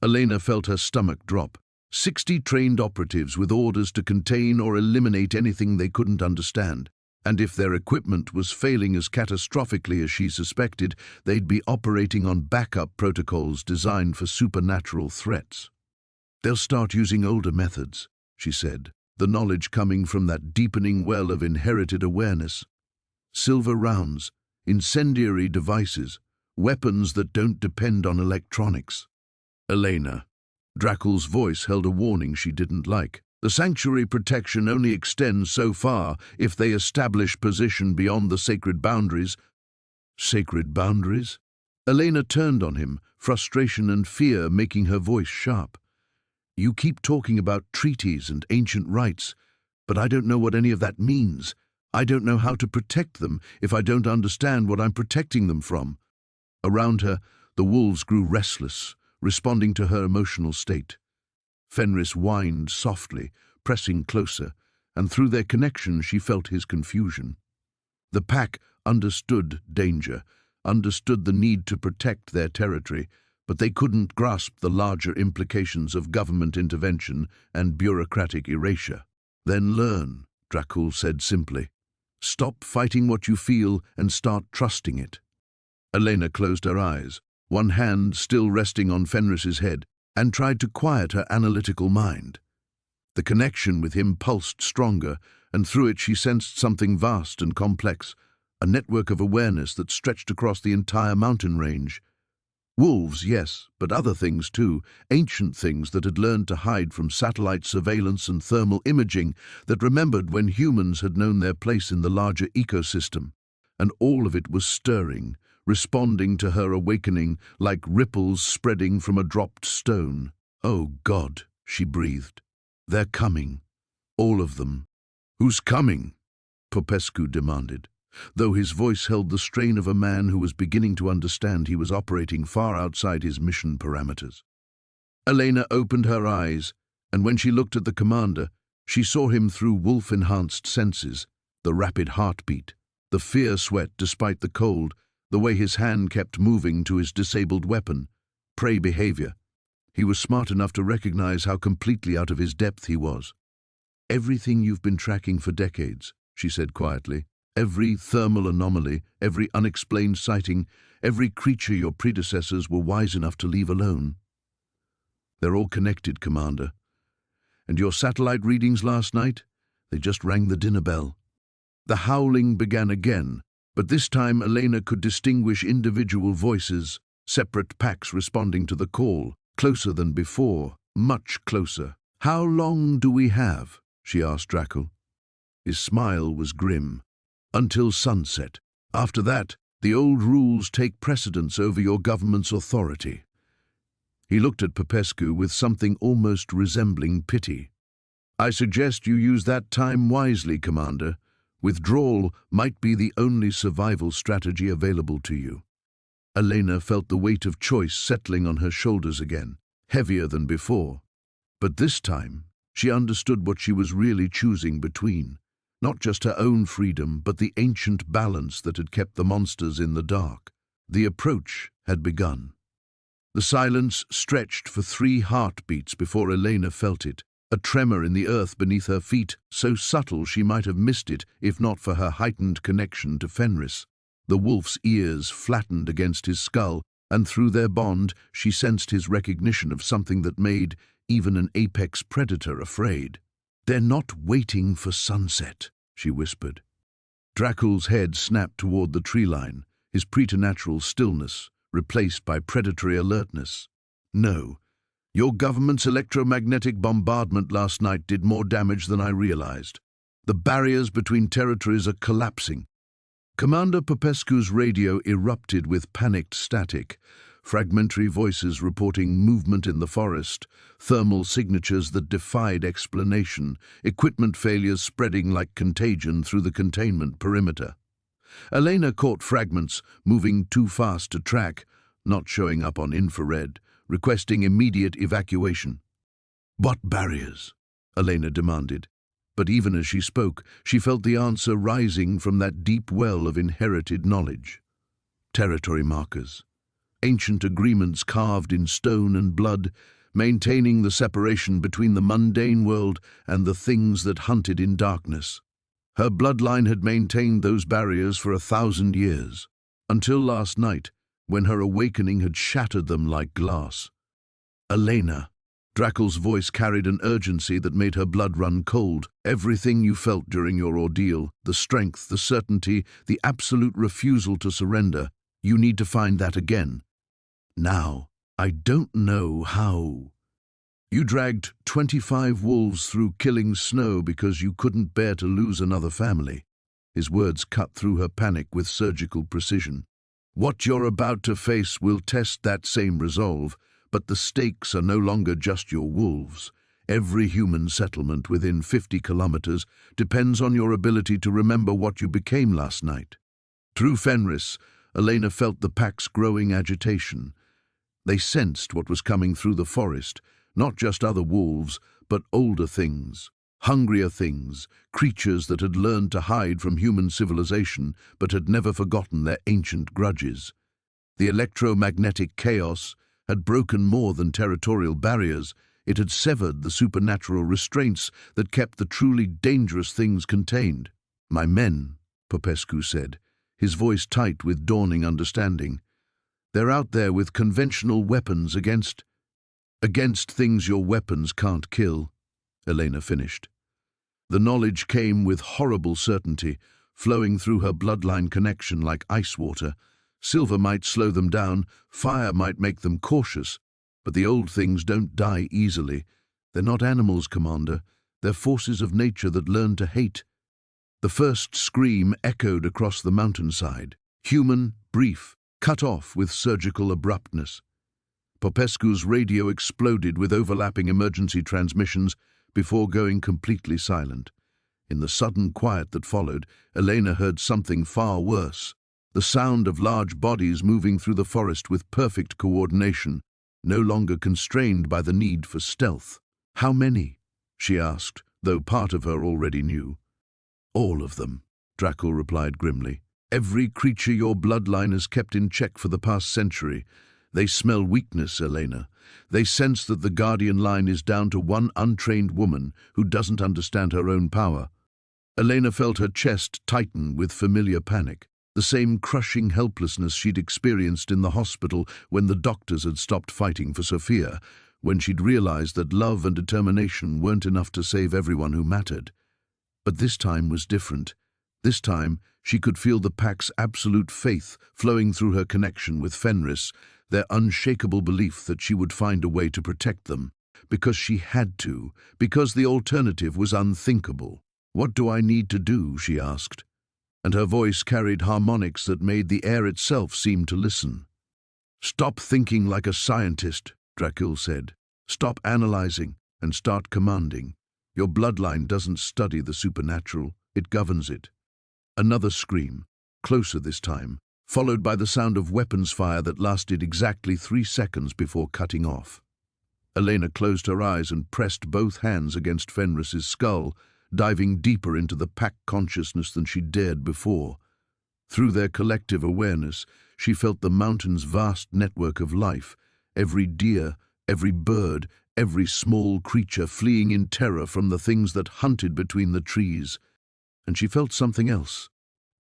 Elena felt her stomach drop. 60 trained operatives with orders to contain or eliminate anything they couldn't understand. And if their equipment was failing as catastrophically as she suspected, they'd be operating on backup protocols designed for supernatural threats. "They'll start using older methods," she said, the knowledge coming from that deepening well of inherited awareness. "Silver rounds, incendiary devices, weapons that don't depend on electronics." "Elena." Dracul's voice held a warning she didn't like. "The sanctuary protection only extends so far if they establish position beyond the sacred boundaries." "Sacred boundaries?" Elena turned on him, frustration and fear making her voice sharp. You keep talking about treaties and ancient rights, but I don't know what any of that means. I don't know how to protect them if I don't understand what I'm protecting them from." Around her, the wolves grew restless, responding to her emotional state. Fenris whined softly, pressing closer, and through their connection she felt his confusion. The pack understood danger, understood the need to protect their territory, but they couldn't grasp the larger implications of government intervention and bureaucratic erasure. "Then learn," Dracul said simply. "Stop fighting what you feel and start trusting it." Elena closed her eyes, one hand still resting on Fenris's head, and tried to quiet her analytical mind. The connection with him pulsed stronger, and through it she sensed something vast and complex, a network of awareness that stretched across the entire mountain range. Wolves, yes, but other things too, ancient things that had learned to hide from satellite surveillance and thermal imaging, that remembered when humans had known their place in the larger ecosystem. And all of it was stirring, responding to her awakening like ripples spreading from a dropped stone. "Oh God," she breathed. "They're coming. All of them." "Who's coming?" Popescu demanded, though his voice held the strain of a man who was beginning to understand he was operating far outside his mission parameters. Elena opened her eyes, and when she looked at the commander, she saw him through wolf-enhanced senses, the rapid heartbeat, the fear sweat despite the cold, the way his hand kept moving to his disabled weapon, prey behavior. He was smart enough to recognize how completely out of his depth he was. "Everything you've been tracking for decades," she said quietly. "Every thermal anomaly, every unexplained sighting, every creature your predecessors were wise enough to leave alone. They're all connected, Commander. And your satellite readings last night? They just rang the dinner bell." The howling began again, but this time Elena could distinguish individual voices, separate packs responding to the call, closer than before, much closer. "How long do we have?" she asked Dracul. His smile was grim. "Until sunset. After that, the old rules take precedence over your government's authority." He looked at Popescu with something almost resembling pity. "I suggest you use that time wisely, Commander. Withdrawal might be the only survival strategy available to you." Elena felt the weight of choice settling on her shoulders again, heavier than before. But this time, she understood what she was really choosing between. Not just her own freedom, but the ancient balance that had kept the monsters in the dark. The approach had begun. The silence stretched for 3 heartbeats before Elena felt it, a tremor in the earth beneath her feet, so subtle she might have missed it if not for her heightened connection to Fenris. The wolf's ears flattened against his skull, and through their bond she sensed his recognition of something that made even an apex predator afraid. "They're not waiting for sunset," she whispered. Dracul's head snapped toward the tree line, his preternatural stillness replaced by predatory alertness. "No. Your government's electromagnetic bombardment last night did more damage than I realized. The barriers between territories are collapsing." Commander Popescu's radio erupted with panicked static, fragmentary voices reporting movement in the forest, thermal signatures that defied explanation, equipment failures spreading like contagion through the containment perimeter. Elena caught fragments, moving too fast to track, not showing up on infrared, requesting immediate evacuation. "What barriers?" Elena demanded. But even as she spoke, she felt the answer rising from that deep well of inherited knowledge. Territory markers. Ancient agreements carved in stone and blood, maintaining the separation between the mundane world and the things that hunted in darkness. Her bloodline had maintained those barriers for 1,000 years, until last night, when her awakening had shattered them like glass. "Elena," Dracul's voice carried an urgency that made her blood run cold. "Everything you felt during your ordeal, the strength, the certainty, the absolute refusal to surrender, you need to find that again. Now, I don't know how. You dragged 25 wolves through killing snow because you couldn't bear to lose another family." His words cut through her panic with surgical precision. "What you're about to face will test that same resolve, But the stakes are no longer just your wolves. Every human settlement within 50 kilometers depends on your ability to remember what you became last night. Through Fenris, Elena felt the pack's growing agitation. They sensed what was coming through the forest, not just other wolves, but older things, hungrier things, creatures that had learned to hide from human civilization but had never forgotten their ancient grudges. The electromagnetic chaos had broken more than territorial barriers. It had severed the supernatural restraints that kept the truly dangerous things contained. "My men," Popescu said, his voice tight with dawning understanding. "They're out there with conventional weapons against things your weapons can't kill," Elena finished. The knowledge came with horrible certainty, flowing through her bloodline connection like ice water. Silver might slow them down, fire might make them cautious, but the old things don't die easily. They're not animals, Commander. They're forces of nature that learn to hate. The first scream echoed across the mountainside. Human, brief, cut off with surgical abruptness. Popescu's radio exploded with overlapping emergency transmissions before going completely silent. In the sudden quiet that followed, Elena heard something far worse. The sound of large bodies moving through the forest with perfect coordination, no longer constrained by the need for stealth. "How many?" she asked, though part of her already knew. "All of them," Dracul replied grimly. "Every creature your bloodline has kept in check for the past century. They smell weakness, Elena. They sense that the Guardian line is down to one untrained woman who doesn't understand her own power." Elena felt her chest tighten with familiar panic. The same crushing helplessness she'd experienced in the hospital when the doctors had stopped fighting for Sophia, when she'd realized that love and determination weren't enough to save everyone who mattered. But this time was different. This time, she could feel the pack's absolute faith flowing through her connection with Fenris, their unshakable belief that she would find a way to protect them, because she had to, because the alternative was unthinkable. "What do I need to do?" she asked, and her voice carried harmonics that made the air itself seem to listen. "Stop thinking like a scientist," Dracul said. "Stop analyzing and start commanding. Your bloodline doesn't study the supernatural, it governs it." Another scream, closer this time, followed by the sound of weapons fire that lasted exactly 3 seconds before cutting off. Elena closed her eyes and pressed both hands against Fenris's skull, diving deeper into the pack consciousness than she dared before. Through their collective awareness, she felt the mountain's vast network of life, every deer, every bird, every small creature fleeing in terror from the things that hunted between the trees. And she felt something else.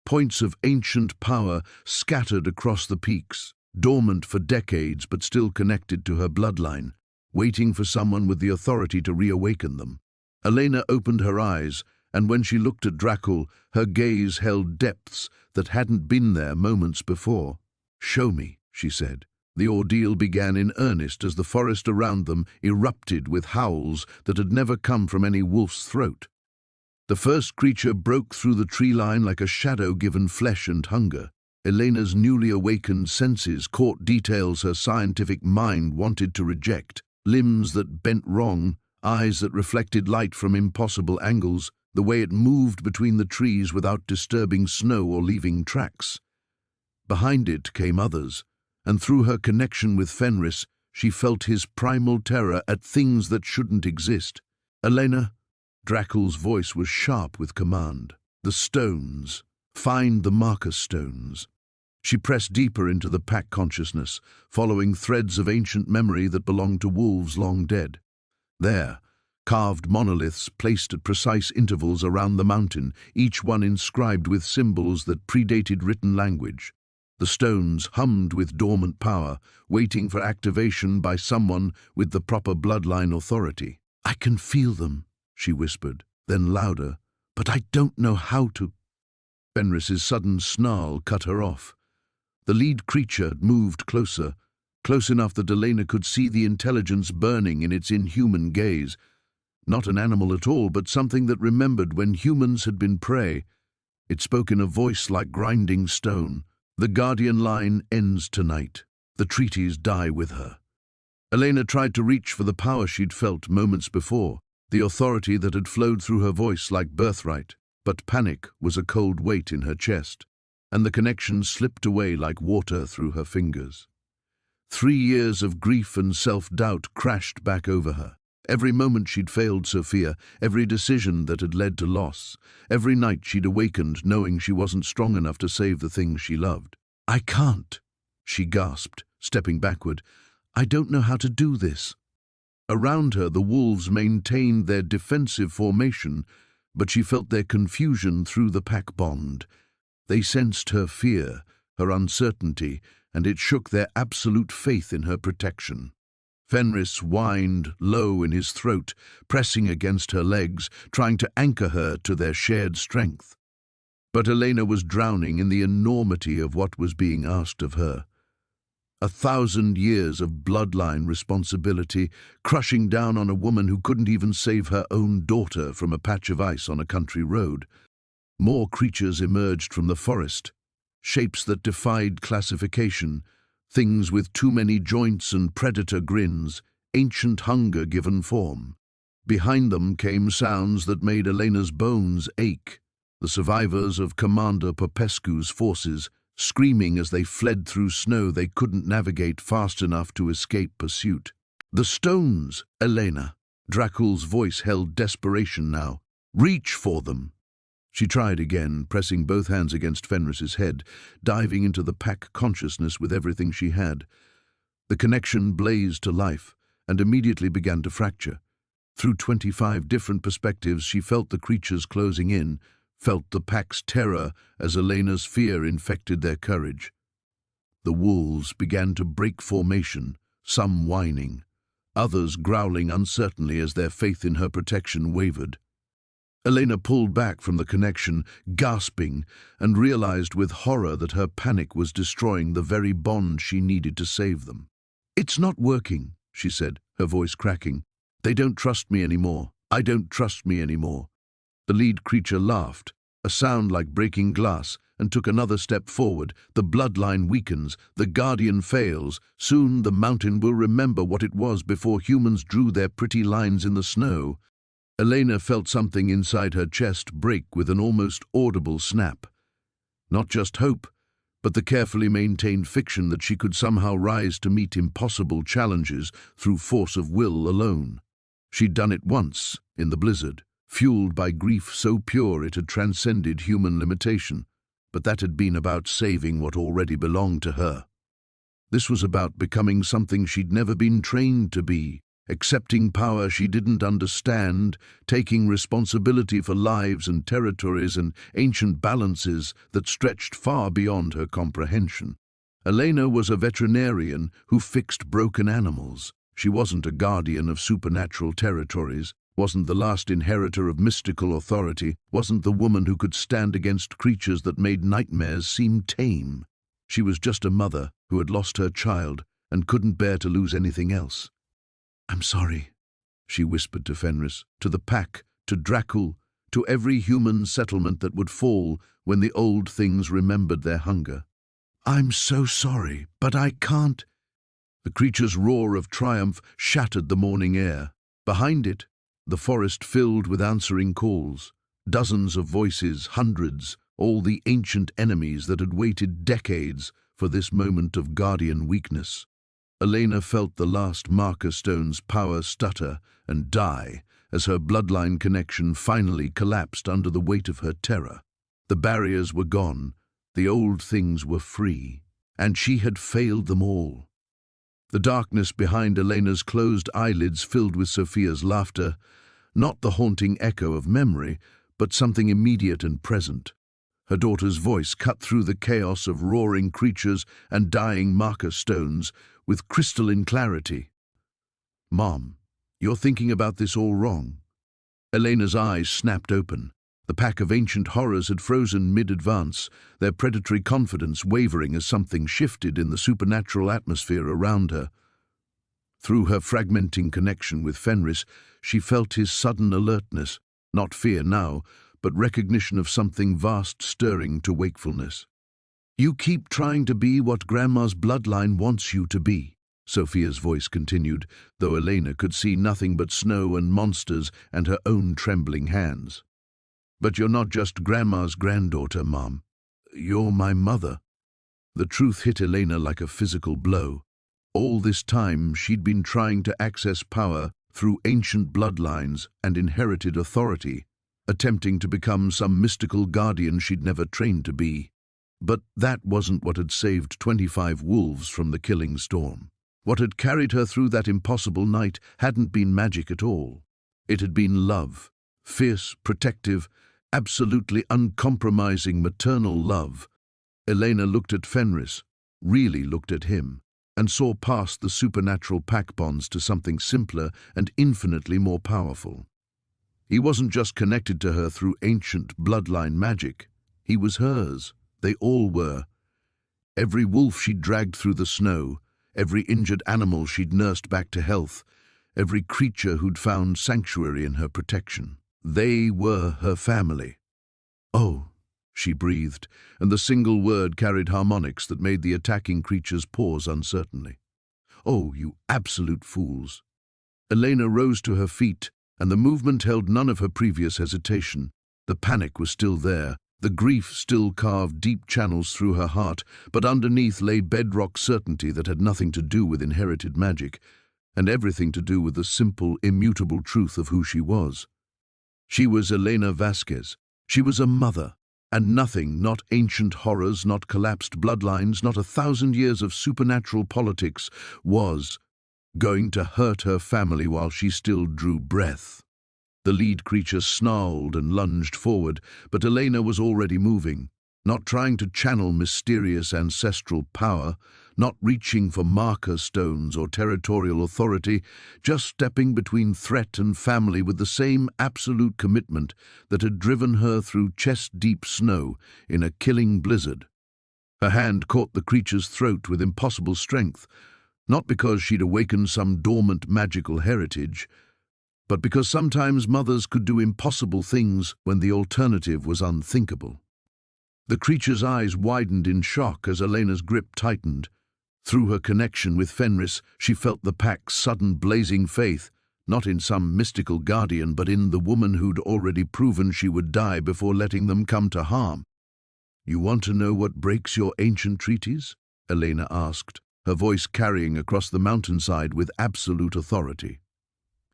Points of ancient power scattered across the peaks, dormant for decades but still connected to her bloodline, waiting for someone with the authority to reawaken them. Elena opened her eyes, and when she looked at Dracul, her gaze held depths that hadn't been there moments before. "Show me," she said. The ordeal began in earnest as the forest around them erupted with howls that had never come from any wolf's throat. The first creature broke through the tree line like a shadow given flesh and hunger. Elena's newly awakened senses caught details her scientific mind wanted to reject. Limbs that bent wrong, eyes that reflected light from impossible angles, the way it moved between the trees without disturbing snow or leaving tracks. Behind it came others, and through her connection with Fenris, she felt his primal terror at things that shouldn't exist. "Elena," Dracul's voice was sharp with command. "The stones. Find the marker stones." She pressed deeper into the pack consciousness, following threads of ancient memory that belonged to wolves long dead. There, carved monoliths placed at precise intervals around the mountain, each one inscribed with symbols that predated written language. The stones hummed with dormant power, waiting for activation by someone with the proper bloodline authority. "I can feel them," she whispered, then louder, "but I don't know how to." Fenris's sudden snarl cut her off. The lead creature moved closer, close enough that Elena could see the intelligence burning in its inhuman gaze. Not an animal at all, but something that remembered when humans had been prey. It spoke in a voice like grinding stone. "The Guardian line ends tonight. The treaties die with her." Elena tried to reach for the power she'd felt moments before, the authority that had flowed through her voice like birthright, but panic was a cold weight in her chest, and the connection slipped away like water through her fingers. 3 years of grief and self-doubt crashed back over her. Every moment she'd failed Sophia, every decision that had led to loss, every night she'd awakened knowing she wasn't strong enough to save the things she loved. "I can't," she gasped, stepping backward. "I don't know how to do this." Around her, the wolves maintained their defensive formation, but she felt their confusion through the pack bond. They sensed her fear, her uncertainty, and it shook their absolute faith in her protection. Fenris whined low in his throat, pressing against her legs, trying to anchor her to their shared strength. But Elena was drowning in the enormity of what was being asked of her. 1,000 years of bloodline responsibility crushing down on a woman who couldn't even save her own daughter from a patch of ice on a country road. More creatures emerged from the forest, shapes that defied classification, things with too many joints and predator grins, ancient hunger given form. Behind them came sounds that made Elena's bones ache, the survivors of Commander Popescu's forces, screaming as they fled through snow they couldn't navigate fast enough to escape pursuit. "The stones, Elena!" Dracul's voice held desperation now. "Reach for them!" She tried again, pressing both hands against Fenris's head, diving into the pack consciousness with everything she had. The connection blazed to life and immediately began to fracture. Through 25 different perspectives, she felt the creatures closing in, felt the pack's terror as Elena's fear infected their courage. The wolves began to break formation, some whining, others growling uncertainly as their faith in her protection wavered. Elena pulled back from the connection, gasping, and realized with horror that her panic was destroying the very bond she needed to save them. "It's not working," she said, her voice cracking. "They don't trust me anymore. I don't trust me anymore." The lead creature laughed, a sound like breaking glass, and took another step forward. "The bloodline weakens, the guardian fails. Soon the mountain will remember what it was before humans drew their pretty lines in the snow." Elena felt something inside her chest break with an almost audible snap. Not just hope, but the carefully maintained fiction that she could somehow rise to meet impossible challenges through force of will alone. She'd done it once, in the blizzard, fueled by grief so pure it had transcended human limitation, but that had been about saving what already belonged to her. This was about becoming something she'd never been trained to be, accepting power she didn't understand, taking responsibility for lives and territories and ancient balances that stretched far beyond her comprehension. Elena was a veterinarian who fixed broken animals. She wasn't a guardian of supernatural territories, wasn't the last inheritor of mystical authority, wasn't the woman who could stand against creatures that made nightmares seem tame. She was just a mother who had lost her child and couldn't bear to lose anything else. "I'm sorry," she whispered to Fenris, to the pack, to Dracul, to every human settlement that would fall when the old things remembered their hunger. "I'm so sorry, but I can't." The creature's roar of triumph shattered the morning air. Behind it, the forest filled with answering calls. Dozens of voices, hundreds, all the ancient enemies that had waited decades for this moment of guardian weakness. Elena felt the last marker stone's power stutter and die as her bloodline connection finally collapsed under the weight of her terror. The barriers were gone, the old things were free, and she had failed them all. The darkness behind Elena's closed eyelids filled with Sophia's laughter, not the haunting echo of memory, but something immediate and present. Her daughter's voice cut through the chaos of roaring creatures and dying marker stones with crystalline clarity. "Mom, you're thinking about this all wrong." Elena's eyes snapped open. The pack of ancient horrors had frozen mid-advance, their predatory confidence wavering as something shifted in the supernatural atmosphere around her. Through her fragmenting connection with Fenris, she felt his sudden alertness, not fear now, but recognition of something vast stirring to wakefulness. "You keep trying to be what Grandma's bloodline wants you to be," Sophia's voice continued, though Elena could see nothing but snow and monsters and her own trembling hands. "But you're not just Grandma's granddaughter, Mom. You're my mother." The truth hit Elena like a physical blow. All this time, she'd been trying to access power through ancient bloodlines and inherited authority, attempting to become some mystical guardian she'd never trained to be. But that wasn't what had saved 25 wolves from the killing storm. What had carried her through that impossible night hadn't been magic at all. It had been love, fierce, protective, absolutely uncompromising maternal love. Elena looked at Fenris, really looked at him, and saw past the supernatural pack bonds to something simpler and infinitely more powerful. He wasn't just connected to her through ancient bloodline magic. He was hers. They all were. Every wolf she'd dragged through the snow, every injured animal she'd nursed back to health, every creature who'd found sanctuary in her protection. They were her family. "Oh," she breathed, and the single word carried harmonics that made the attacking creatures pause uncertainly. "Oh, you absolute fools." Elena rose to her feet, and the movement held none of her previous hesitation. The panic was still there. The grief still carved deep channels through her heart, but underneath lay bedrock certainty that had nothing to do with inherited magic, and everything to do with the simple, immutable truth of who she was. She was Elena Vasquez. She was a mother, and nothing, not ancient horrors, not collapsed bloodlines, not 1,000 years of supernatural politics, was going to hurt her family while she still drew breath. The lead creature snarled and lunged forward, but Elena was already moving, not trying to channel mysterious ancestral power, not reaching for marker stones or territorial authority, just stepping between threat and family with the same absolute commitment that had driven her through chest-deep snow in a killing blizzard. Her hand caught the creature's throat with impossible strength, not because she'd awakened some dormant magical heritage, but because sometimes mothers could do impossible things when the alternative was unthinkable. The creature's eyes widened in shock as Elena's grip tightened. Through her connection with Fenris, she felt the pack's sudden blazing faith, not in some mystical guardian, but in the woman who'd already proven she would die before letting them come to harm. "You want to know what breaks your ancient treaties?" Elena asked, her voice carrying across the mountainside with absolute authority.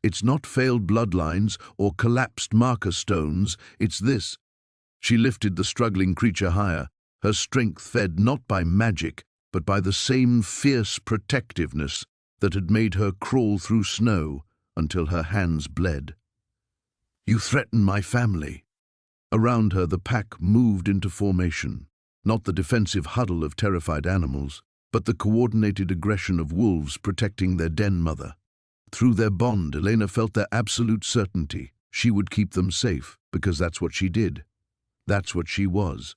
"It's not failed bloodlines or collapsed marker stones, it's this." She lifted the struggling creature higher, her strength fed not by magic, but by the same fierce protectiveness that had made her crawl through snow until her hands bled. "You threaten my family." Around her, the pack moved into formation, not the defensive huddle of terrified animals, but the coordinated aggression of wolves protecting their den mother. Through their bond, Elena felt their absolute certainty. She would keep them safe, because that's what she did. That's what she was.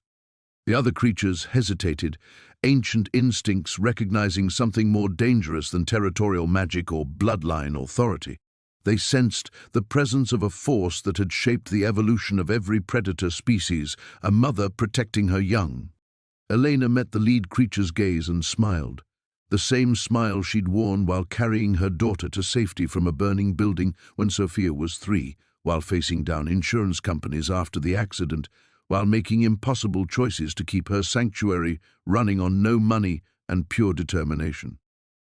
The other creatures hesitated, ancient instincts recognizing something more dangerous than territorial magic or bloodline authority. They sensed the presence of a force that had shaped the evolution of every predator species, a mother protecting her young. Elena met the lead creature's gaze and smiled. The same smile she'd worn while carrying her daughter to safety from a burning building when Sophia was 3, while facing down insurance companies after the accident, while making impossible choices to keep her sanctuary running on no money and pure determination.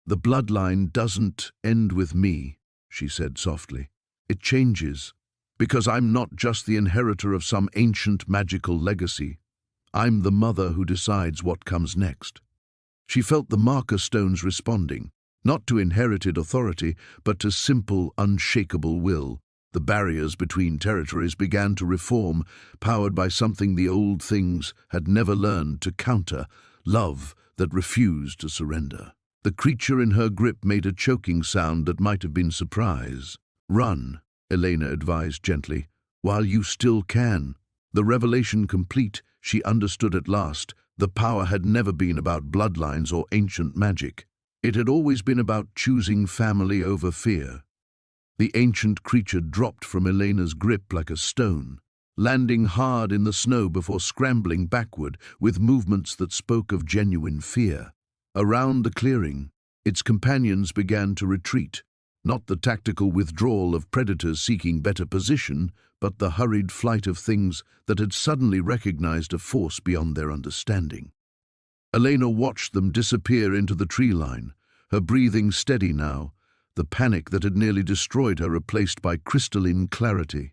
"The bloodline doesn't end with me," she said softly. "It changes, because I'm not just the inheritor of some ancient magical legacy. I'm the mother who decides what comes next." She felt the marker stones responding, not to inherited authority, but to simple, unshakable will. The barriers between territories began to reform, powered by something the old things had never learned to counter, love that refused to surrender. The creature in her grip made a choking sound that might have been surprise. "Run," Elena advised gently, "while you still can." The revelation complete, she understood at last. The power had never been about bloodlines or ancient magic. It had always been about choosing family over fear. The ancient creature dropped from Elena's grip like a stone, landing hard in the snow before scrambling backward with movements that spoke of genuine fear. Around the clearing, Its companions began to retreat, not the tactical withdrawal of predators seeking better position, but the hurried flight of things that had suddenly recognized a force beyond their understanding. Elena watched them disappear into the tree line, her breathing steady now, the panic that had nearly destroyed her replaced by crystalline clarity.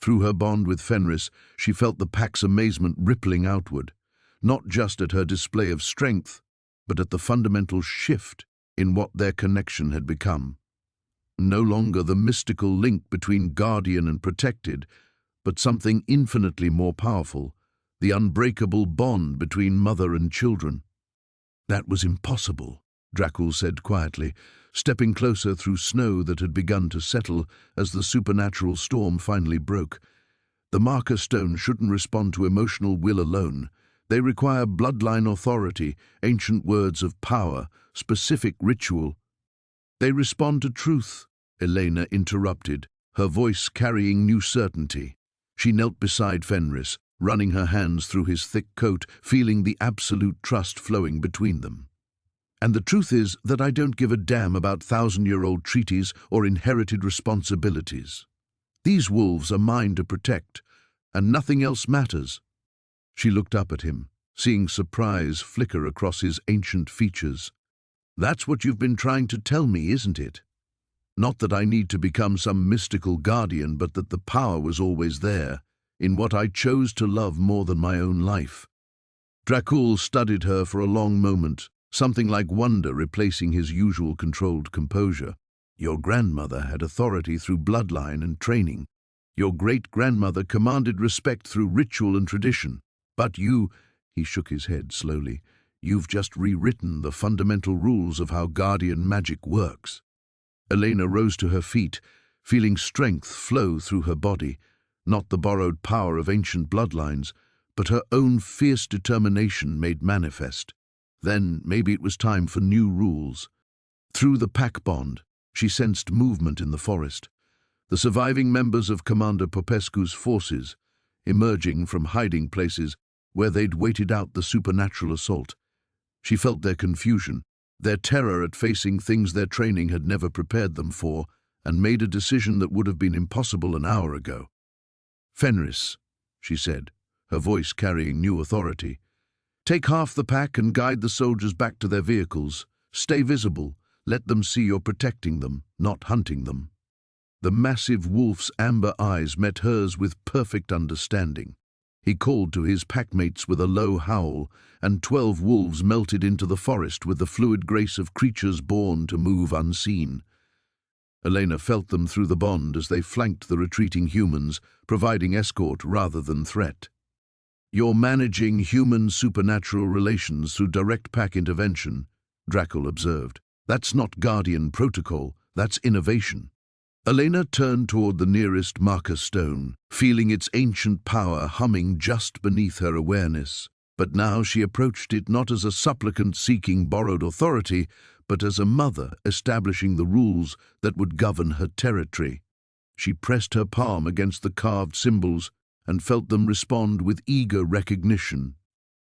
Through her bond with Fenris, she felt the pack's amazement rippling outward, not just at her display of strength, but at the fundamental shift in what their connection had become. No longer the mystical link between guardian and protected, but something infinitely more powerful, the unbreakable bond between mother and children. That was impossible, Dracul said quietly, stepping closer through snow that had begun to settle as the supernatural storm finally broke. The marker stones shouldn't respond to emotional will alone. They require bloodline authority, ancient words of power, specific ritual. They respond to truth, Elena interrupted, her voice carrying new certainty. She knelt beside Fenris, running her hands through his thick coat, feeling the absolute trust flowing between them. And the truth is that I don't give a damn about thousand-year-old treaties or inherited responsibilities. These wolves are mine to protect, and nothing else matters. She looked up at him, seeing surprise flicker across his ancient features. That's what you've been trying to tell me, isn't it? Not that I need to become some mystical guardian, but that the power was always there, in what I chose to love more than my own life. Dracul studied her for a long moment, something like wonder replacing his usual controlled composure. Your grandmother had authority through bloodline and training. Your great-grandmother commanded respect through ritual and tradition. But you, he shook his head slowly, you've just rewritten the fundamental rules of how guardian magic works. Elena rose to her feet, feeling strength flow through her body, not the borrowed power of ancient bloodlines, but her own fierce determination made manifest. Then maybe it was time for new rules. Through the pack bond, she sensed movement in the forest. The surviving members of Commander Popescu's forces, emerging from hiding places where they'd waited out the supernatural assault. She felt their confusion, their terror at facing things their training had never prepared them for, and made a decision that would have been impossible an hour ago. Fenris, she said, her voice carrying new authority. Take half the pack and guide the soldiers back to their vehicles. Stay visible. Let them see you're protecting them, not hunting them. The massive wolf's amber eyes met hers with perfect understanding. He called to his packmates with a low howl, and 12 wolves melted into the forest with the fluid grace of creatures born to move unseen. Elena felt them through the bond as they flanked the retreating humans, providing escort rather than threat. You're managing human-supernatural relations through direct pack intervention, Dracul observed. That's not Guardian protocol, that's innovation. Elena turned toward the nearest marker stone, feeling its ancient power humming just beneath her awareness. But now she approached it not as a supplicant seeking borrowed authority, but as a mother establishing the rules that would govern her territory. She pressed her palm against the carved symbols and felt them respond with eager recognition.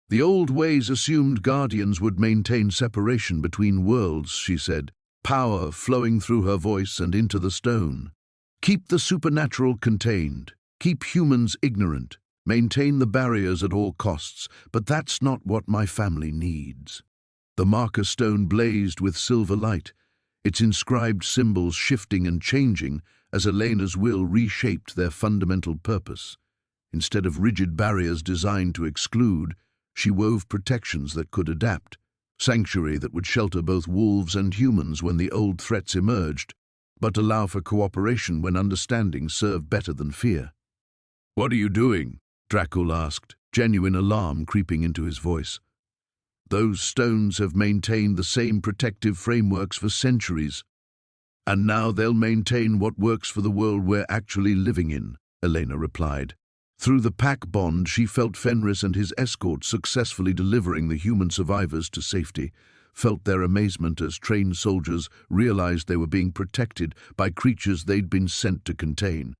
The old ways assumed guardians would maintain separation between worlds, she said, power flowing through her voice and into the stone. Keep the supernatural contained, keep humans ignorant, maintain the barriers at all costs, but that's not what my family needs. The marker stone blazed with silver light, its inscribed symbols shifting and changing as Elena's will reshaped their fundamental purpose. Instead of rigid barriers designed to exclude, she wove protections that could adapt, sanctuary that would shelter both wolves and humans when the old threats emerged, but allow for cooperation when understanding served better than fear. "What are you doing?" Dracul asked, genuine alarm creeping into his voice. "Those stones have maintained the same protective frameworks for centuries, and now they'll maintain what works for the world we're actually living in," Elena replied. Through the pack bond, she felt Fenris and his escort successfully delivering the human survivors to safety, felt their amazement as trained soldiers realized they were being protected by creatures they'd been sent to contain.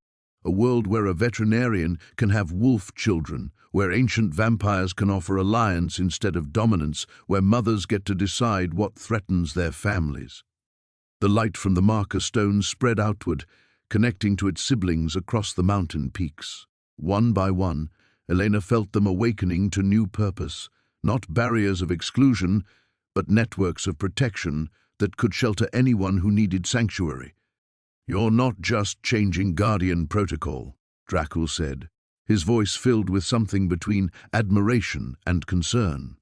a world where a veterinarian can have wolf children, where ancient vampires can offer alliance instead of dominance, where mothers get to decide what threatens their families. The light from the marker stones spread outward, connecting to its siblings across the mountain peaks. One by one, Elena felt them awakening to new purpose, not barriers of exclusion, but networks of protection that could shelter anyone who needed sanctuary. "You're not just changing Guardian protocol," Dracul said, his voice filled with something between admiration and concern.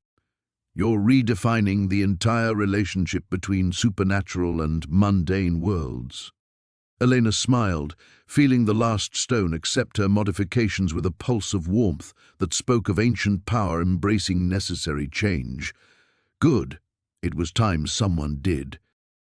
"You're redefining the entire relationship between supernatural and mundane worlds." Elena smiled, feeling the last stone accept her modifications with a pulse of warmth that spoke of ancient power embracing necessary change. Good. It was time someone did.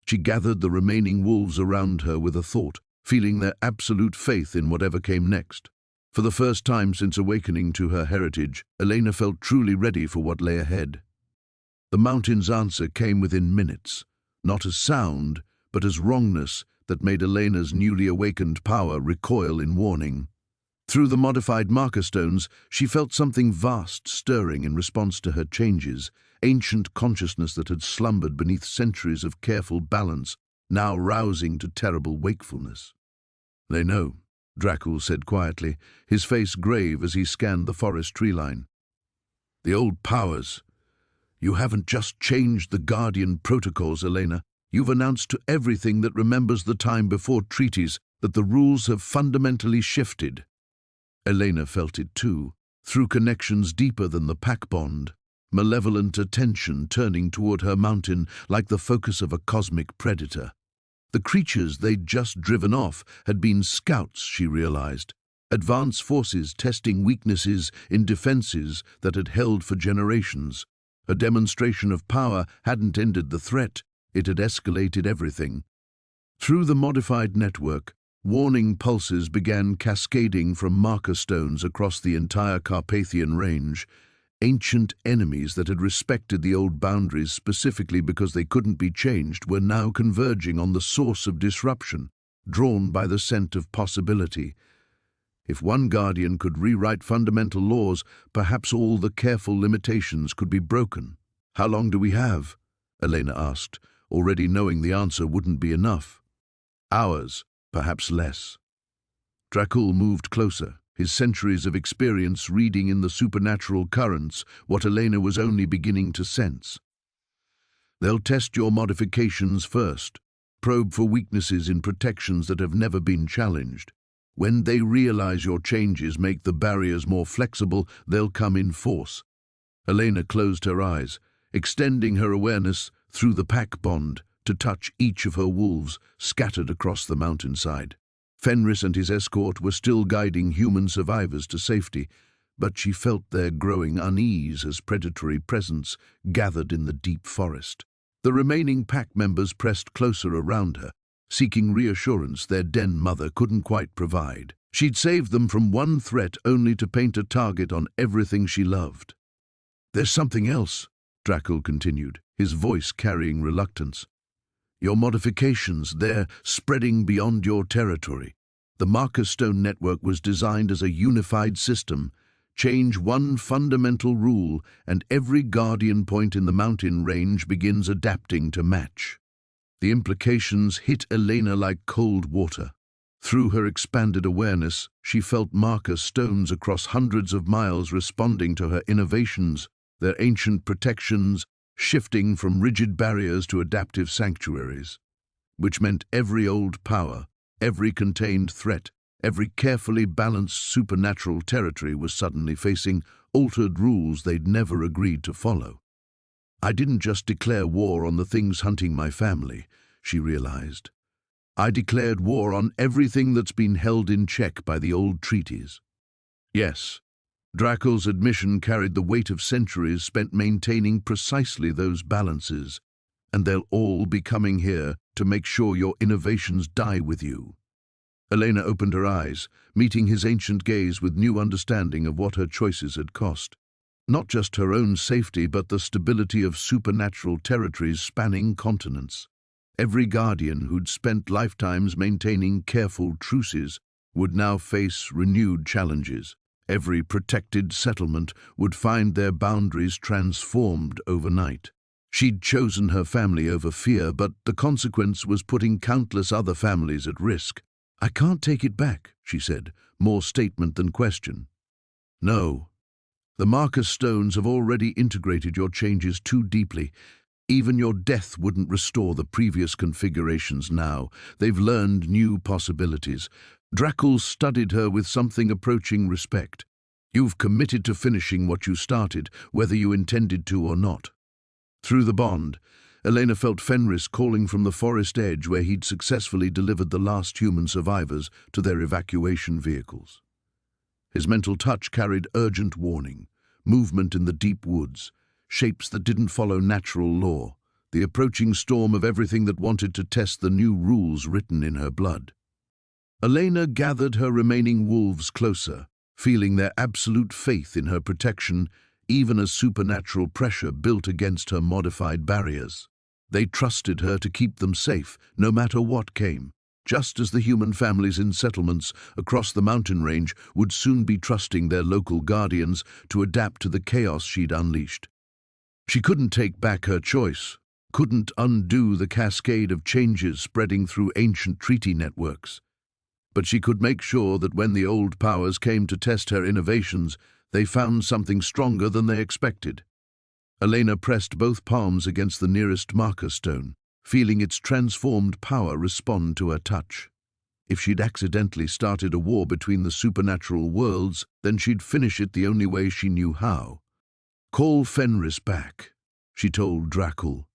She gathered the remaining wolves around her with a thought, feeling their absolute faith in whatever came next. For the first time since awakening to her heritage, Elena felt truly ready for what lay ahead. The mountain's answer came within minutes, not as sound, but as wrongness that made Elena's newly awakened power recoil in warning. Through the modified marker stones, she felt something vast stirring in response to her changes, ancient consciousness that had slumbered beneath centuries of careful balance, now rousing to terrible wakefulness. "They know," Dracul said quietly, his face grave as he scanned the forest tree line. "The old powers. You haven't just changed the Guardian protocols, Elena. You've announced to everything that remembers the time before treaties that the rules have fundamentally shifted." Elena felt it too, through connections deeper than the pack bond, malevolent attention turning toward her mountain like the focus of a cosmic predator. The creatures they'd just driven off had been scouts, she realized, advanced forces testing weaknesses in defenses that had held for generations. A demonstration of power hadn't ended the threat, it had escalated everything. Through the modified network, warning pulses began cascading from marker stones across the entire Carpathian range. Ancient enemies that had respected the old boundaries specifically because they couldn't be changed were now converging on the source of disruption, drawn by the scent of possibility. If one Guardian could rewrite fundamental laws, perhaps all the careful limitations could be broken. "How long do we have?" Elena asked, already knowing the answer wouldn't be enough. "Hours, perhaps less." Dracul moved closer, his centuries of experience reading in the supernatural currents what Elena was only beginning to sense. "They'll test your modifications first, probe for weaknesses in protections that have never been challenged. When they realize your changes make the barriers more flexible, they'll come in force." Elena closed her eyes, extending her awareness through the pack bond to touch each of her wolves scattered across the mountainside. Fenris and his escort were still guiding human survivors to safety, but she felt their growing unease as predatory presence gathered in the deep forest. The remaining pack members pressed closer around her, seeking reassurance their den mother couldn't quite provide. She'd saved them from one threat only to paint a target on everything she loved. "There's something else," Dracul continued, his voice carrying reluctance. "Your modifications, they're spreading beyond your territory. The marker stone network was designed as a unified system. Change one fundamental rule, and every Guardian point in the mountain range begins adapting to match." The implications hit Elena like cold water. Through her expanded awareness, she felt marker stones across hundreds of miles responding to her innovations, their ancient protections shifting from rigid barriers to adaptive sanctuaries, which meant every old power, every contained threat, every carefully balanced supernatural territory was suddenly facing altered rules they'd never agreed to follow. "I didn't just declare war on the things hunting my family," she realized. "I declared war on everything that's been held in check by the old treaties." Yes, Dracul's admission carried the weight of centuries spent maintaining precisely those balances, and they'll all be coming here to make sure your innovations die with you. Elena opened her eyes, meeting his ancient gaze with new understanding of what her choices had cost. Not just her own safety, but the stability of supernatural territories spanning continents. Every Guardian who'd spent lifetimes maintaining careful truces would now face renewed challenges. Every protected settlement would find their boundaries transformed overnight. She'd chosen her family over fear, but the consequence was putting countless other families at risk. "I can't take it back," she said, more statement than question. "No. The marker stones have already integrated your changes too deeply. Even your death wouldn't restore the previous configurations now. They've learned new possibilities." Dracul studied her with something approaching respect. "You've committed to finishing what you started, whether you intended to or not." Through the bond, Elena felt Fenris calling from the forest edge where he'd successfully delivered the last human survivors to their evacuation vehicles. His mental touch carried urgent warning, movement in the deep woods, shapes that didn't follow natural law, the approaching storm of everything that wanted to test the new rules written in her blood. Elena gathered her remaining wolves closer, feeling their absolute faith in her protection, even as supernatural pressure built against her modified barriers. They trusted her to keep them safe, no matter what came, just as the human families in settlements across the mountain range would soon be trusting their local guardians to adapt to the chaos she'd unleashed. She couldn't take back her choice, couldn't undo the cascade of changes spreading through ancient treaty networks. But she could make sure that when the old powers came to test her innovations, they found something stronger than they expected. Elena pressed both palms against the nearest marker stone, feeling its transformed power respond to her touch. If she'd accidentally started a war between the supernatural worlds, then she'd finish it the only way she knew how. "Call Fenris back," she told Dracul,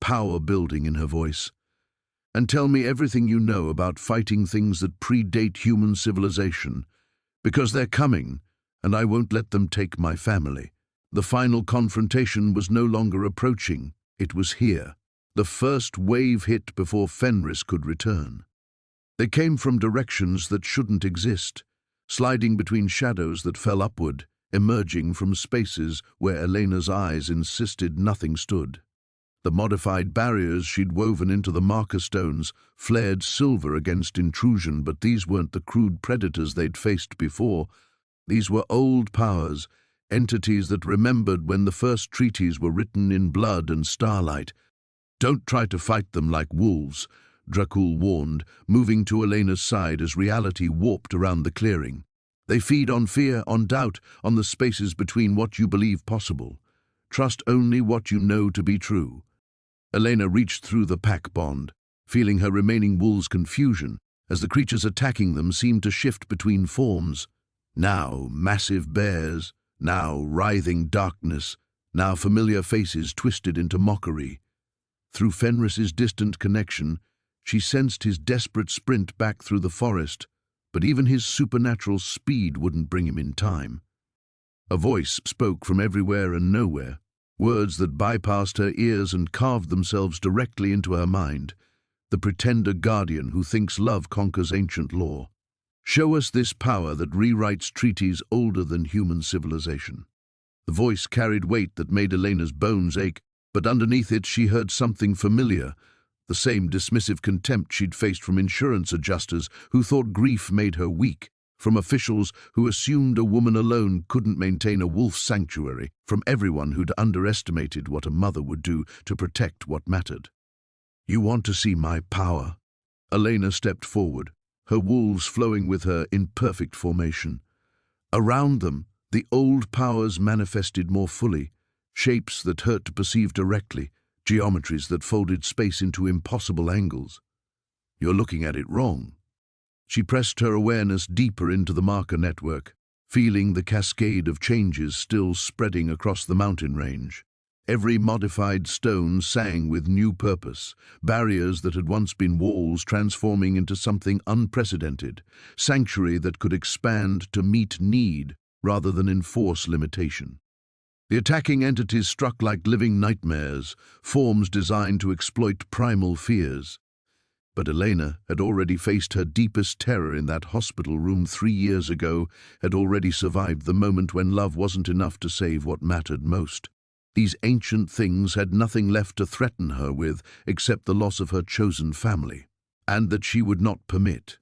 power building in her voice, "and tell me everything you know about fighting things that predate human civilization, because they're coming, and I won't let them take my family." The final confrontation was no longer approaching, it was here. The first wave hit before Fenris could return. They came from directions that shouldn't exist, sliding between shadows that fell upward, emerging from spaces where Elena's eyes insisted nothing stood. The modified barriers she'd woven into the marker stones flared silver against intrusion, but these weren't the crude predators they'd faced before. These were old powers, entities that remembered when the first treaties were written in blood and starlight. "Don't try to fight them like wolves," Dracul warned, moving to Elena's side as reality warped around the clearing. "They feed on fear, on doubt, on the spaces between what you believe possible. Trust only what you know to be true." Elena reached through the pack bond, feeling her remaining wolves' confusion as the creatures attacking them seemed to shift between forms. Now massive bears, now writhing darkness, now familiar faces twisted into mockery. Through Fenris's distant connection, she sensed his desperate sprint back through the forest, but even his supernatural speed wouldn't bring him in time. A voice spoke from everywhere and nowhere, words that bypassed her ears and carved themselves directly into her mind. The pretender guardian who thinks love conquers ancient law. "Show us this power that rewrites treaties older than human civilization." The voice carried weight that made Elena's bones ache, but underneath it she heard something familiar, the same dismissive contempt she'd faced from insurance adjusters who thought grief made her weak, from officials who assumed a woman alone couldn't maintain a wolf sanctuary, from everyone who'd underestimated what a mother would do to protect what mattered. "You want to see my power?" Elena stepped forward, her wolves flowing with her in perfect formation. Around them, the old powers manifested more fully, shapes that hurt to perceive directly, geometries that folded space into impossible angles. "You're looking at it wrong." She pressed her awareness deeper into the marker network, feeling the cascade of changes still spreading across the mountain range. Every modified stone sang with new purpose, barriers that had once been walls transforming into something unprecedented, sanctuary that could expand to meet need rather than enforce limitation. The attacking entities struck like living nightmares, forms designed to exploit primal fears. But Elena had already faced her deepest terror in that hospital room 3 years ago, had already survived the moment when love wasn't enough to save what mattered most. These ancient things had nothing left to threaten her with except the loss of her chosen family, and that she would not permit.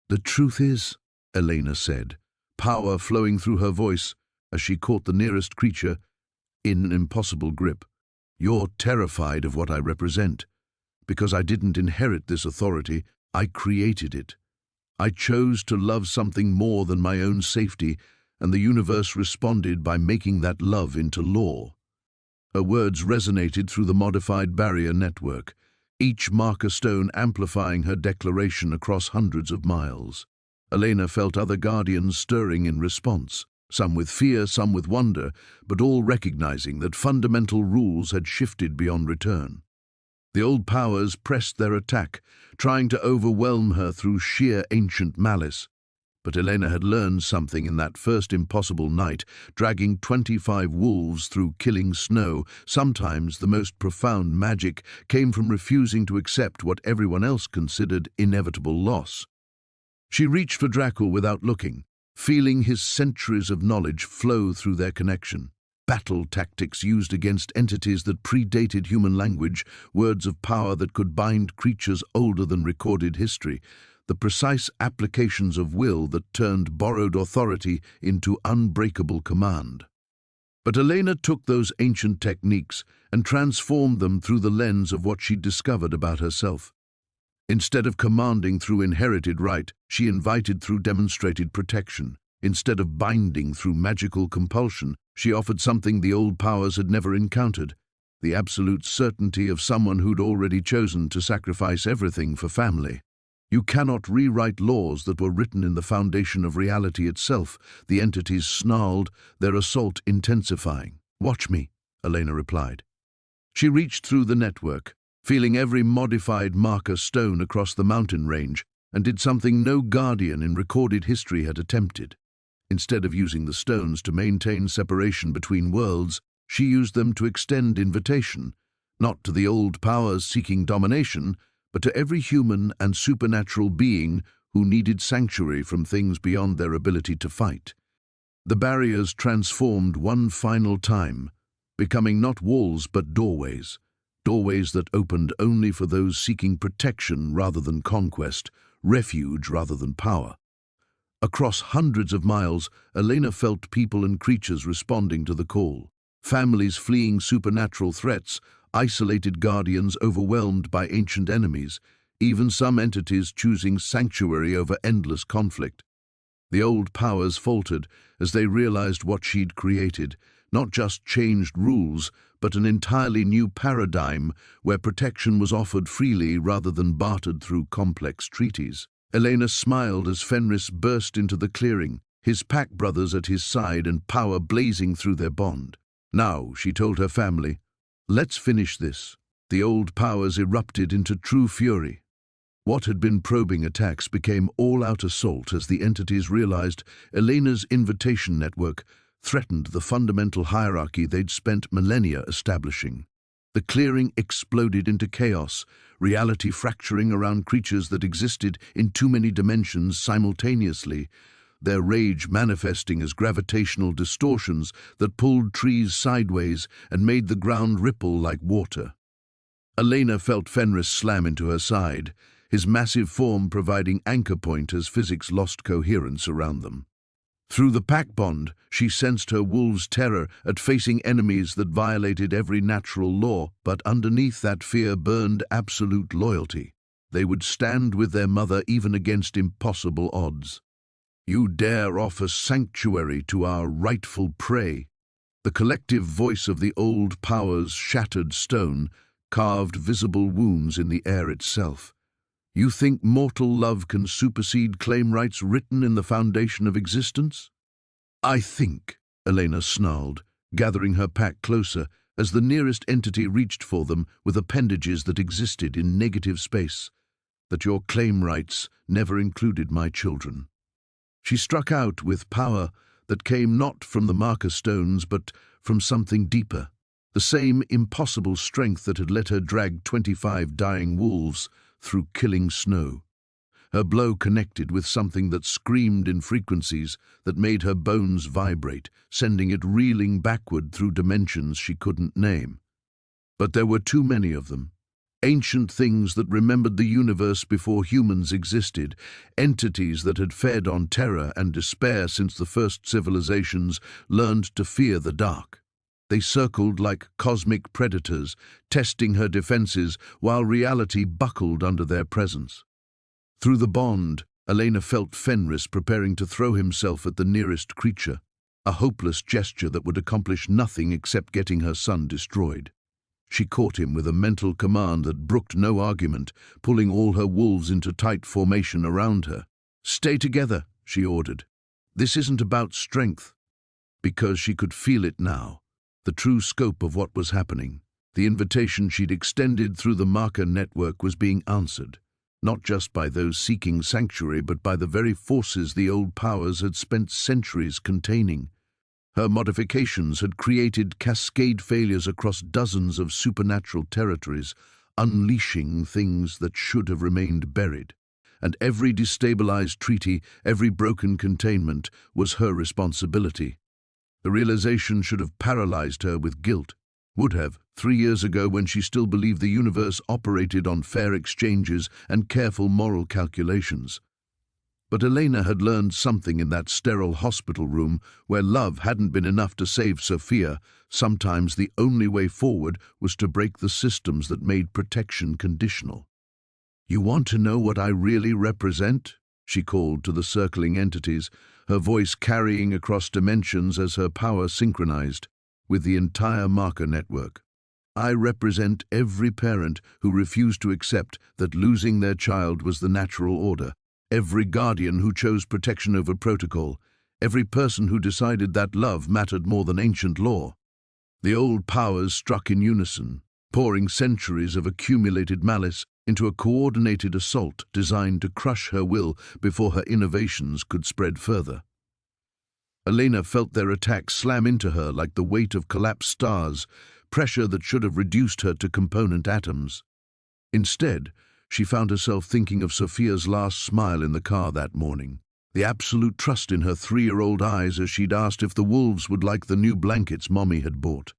"The truth is," Elena said, power flowing through her voice as she caught the nearest creature in an impossible grip. You're terrified of what I represent. Because I didn't inherit this authority, I created it. I chose to love something more than my own safety, and the universe responded by making that love into law. Her words resonated through the modified barrier network, each marker stone amplifying her declaration across hundreds of miles. Elena felt other guardians stirring in response, some with fear, some with wonder, but all recognizing that fundamental rules had shifted beyond return. The old powers pressed their attack, trying to overwhelm her through sheer ancient malice. But Elena had learned something in that first impossible night, dragging 25 wolves through killing snow. Sometimes the most profound magic came from refusing to accept what everyone else considered inevitable loss. She reached for Dracul without looking, feeling his centuries of knowledge flow through their connection. Battle tactics used against entities that predated human language, words of power that could bind creatures older than recorded history, the precise applications of will that turned borrowed authority into unbreakable command. But Elena took those ancient techniques and transformed them through the lens of what she'd discovered about herself. Instead of commanding through inherited right, she invited through demonstrated protection. Instead of binding through magical compulsion, she offered something the old powers had never encountered, the absolute certainty of someone who'd already chosen to sacrifice everything for family. You cannot rewrite laws that were written in the foundation of reality itself, the entities snarled, their assault intensifying. Watch me, Elena replied. She reached through the network, feeling every modified marker stone across the mountain range, and did something no guardian in recorded history had attempted. Instead of using the stones to maintain separation between worlds, she used them to extend invitation, not to the old powers seeking domination, but to every human and supernatural being who needed sanctuary from things beyond their ability to fight. The barriers transformed one final time, becoming not walls but doorways, doorways that opened only for those seeking protection rather than conquest, refuge rather than power. Across hundreds of miles, Elena felt people and creatures responding to the call. Families fleeing supernatural threats, isolated guardians overwhelmed by ancient enemies, even some entities choosing sanctuary over endless conflict. The old powers faltered as they realized what she'd created, not just changed rules, but an entirely new paradigm where protection was offered freely rather than bartered through complex treaties. Elena smiled as Fenris burst into the clearing, his pack brothers at his side and power blazing through their bond. Now, she told her family, let's finish this. The old powers erupted into true fury. What had been probing attacks became all-out assault as the entities realized Elena's invitation network threatened the fundamental hierarchy they'd spent millennia establishing. The clearing exploded into chaos, reality fracturing around creatures that existed in too many dimensions simultaneously, their rage manifesting as gravitational distortions that pulled trees sideways and made the ground ripple like water. Elena felt Fenris slam into her side, his massive form providing anchor point as physics lost coherence around them. Through the pack bond, she sensed her wolves' terror at facing enemies that violated every natural law, but underneath that fear burned absolute loyalty. They would stand with their mother even against impossible odds. You dare offer sanctuary to our rightful prey. The collective voice of the old powers shattered stone, carved visible wounds in the air itself. You think mortal love can supersede claim rights written in the foundation of existence? I think, Elena snarled, gathering her pack closer as the nearest entity reached for them with appendages that existed in negative space, that your claim rights never included my children. She struck out with power that came not from the marker stones but from something deeper, the same impossible strength that had let her drag 25 dying wolves through killing snow. Her blow connected with something that screamed in frequencies that made her bones vibrate, sending it reeling backward through dimensions she couldn't name. But there were too many of them. Ancient things that remembered the universe before humans existed, entities that had fed on terror and despair since the first civilizations learned to fear the dark. They circled like cosmic predators, testing her defenses while reality buckled under their presence. Through the bond, Elena felt Fenris preparing to throw himself at the nearest creature, a hopeless gesture that would accomplish nothing except getting her son destroyed. She caught him with a mental command that brooked no argument, pulling all her wolves into tight formation around her. "Stay together," she ordered. "This isn't about strength." Because she could feel it now, the true scope of what was happening. The invitation she'd extended through the marker network was being answered, not just by those seeking sanctuary, but by the very forces the old powers had spent centuries containing. Her modifications had created cascade failures across dozens of supernatural territories, unleashing things that should have remained buried. And every destabilized treaty, every broken containment, was her responsibility. The realization should have paralyzed her with guilt. Would have, 3 years ago, when she still believed the universe operated on fair exchanges and careful moral calculations. But Elena had learned something in that sterile hospital room where love hadn't been enough to save Sophia. Sometimes the only way forward was to break the systems that made protection conditional. "You want to know what I really represent?" she called to the circling entities, her voice carrying across dimensions as her power synchronized with the entire marker network. "I represent every parent who refused to accept that losing their child was the natural order. Every guardian who chose protection over protocol, every person who decided that love mattered more than ancient law." The old powers struck in unison, pouring centuries of accumulated malice into a coordinated assault designed to crush her will before her innovations could spread further. Elena felt their attacks slam into her like the weight of collapsed stars, pressure that should have reduced her to component atoms. Instead, she found herself thinking of Sophia's last smile in the car that morning, the absolute trust in her 3-year-old eyes as she'd asked if the wolves would like the new blankets Mommy had bought,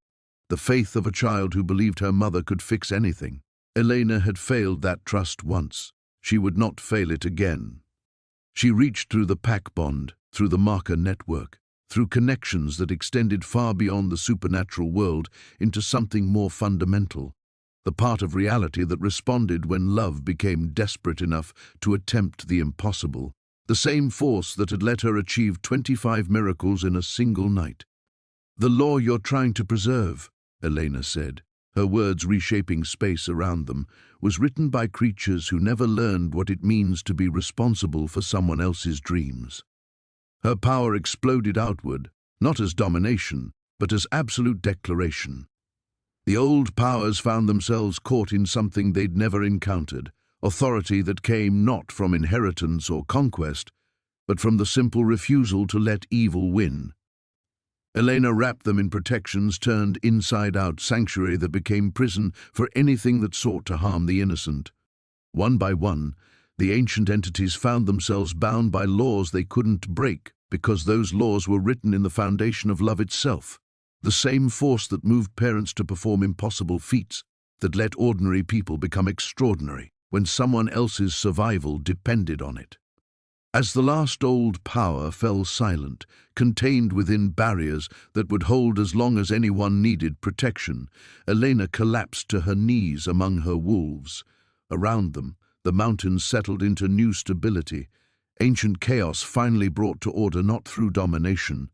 the faith of a child who believed her mother could fix anything. Elena had failed that trust once. She would not fail it again. She reached through the pack bond, through the marker network, through connections that extended far beyond the supernatural world into something more fundamental. The part of reality that responded when love became desperate enough to attempt the impossible, the same force that had let her achieve 25 miracles in a single night. "The law you're trying to preserve," Elena said, her words reshaping space around them, was written by creatures who never learned what it means to be responsible for someone else's dreams. Her power exploded outward, not as domination, but as absolute declaration. The old powers found themselves caught in something they'd never encountered, authority that came not from inheritance or conquest, but from the simple refusal to let evil win. Elena wrapped them in protections turned inside-out, sanctuary that became prison for anything that sought to harm the innocent. One by one, the ancient entities found themselves bound by laws they couldn't break because those laws were written in the foundation of love itself. The same force that moved parents to perform impossible feats, that let ordinary people become extraordinary when someone else's survival depended on it. As the last old power fell silent, contained within barriers that would hold as long as anyone needed protection, Elena collapsed to her knees among her wolves. Around them, the mountains settled into new stability, ancient chaos finally brought to order not through domination,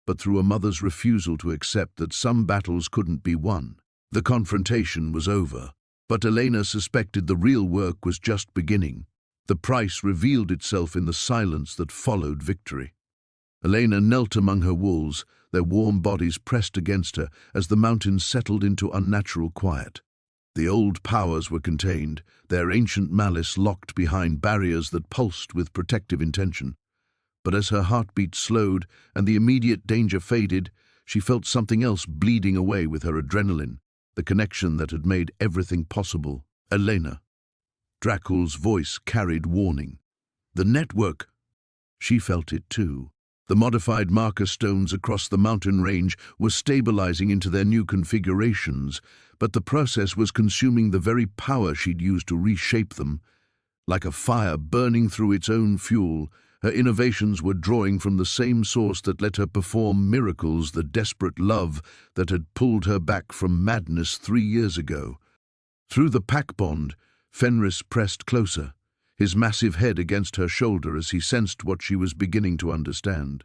but through a mother's refusal to accept that some battles couldn't be won. The confrontation was over, but Elena suspected the real work was just beginning. The price revealed itself in the silence that followed victory. Elena knelt among her wolves, their warm bodies pressed against her as the mountains settled into unnatural quiet. The old powers were contained, their ancient malice locked behind barriers that pulsed with protective intention. But as her heartbeat slowed and the immediate danger faded, she felt something else bleeding away with her adrenaline, the connection that had made everything possible. "Elena." Dracul's voice carried warning. "The network." She felt it too. The modified marker stones across the mountain range were stabilizing into their new configurations, but the process was consuming the very power she'd used to reshape them. Like a fire burning through its own fuel, her innovations were drawing from the same source that let her perform miracles, the desperate love that had pulled her back from madness 3 years ago. Through the pack bond, Fenris pressed closer, his massive head against her shoulder as he sensed what she was beginning to understand.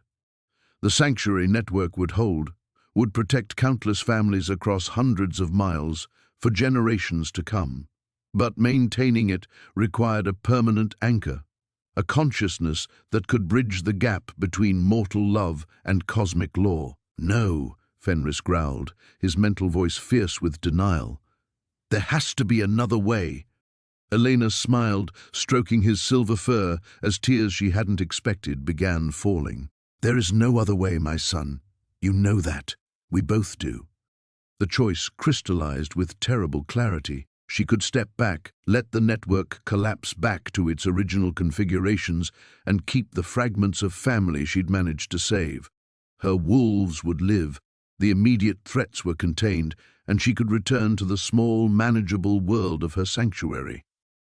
The sanctuary network would hold, would protect countless families across hundreds of miles for generations to come. But maintaining it required a permanent anchor, a consciousness that could bridge the gap between mortal love and cosmic law. "No," Fenris growled, his mental voice fierce with denial. "There has to be another way." Elena smiled, stroking his silver fur as tears she hadn't expected began falling. "There is no other way, my son. You know that. We both do." The choice crystallized with terrible clarity. She could step back, let the network collapse back to its original configurations, and keep the fragments of family she'd managed to save. Her wolves would live, the immediate threats were contained, and she could return to the small, manageable world of her sanctuary.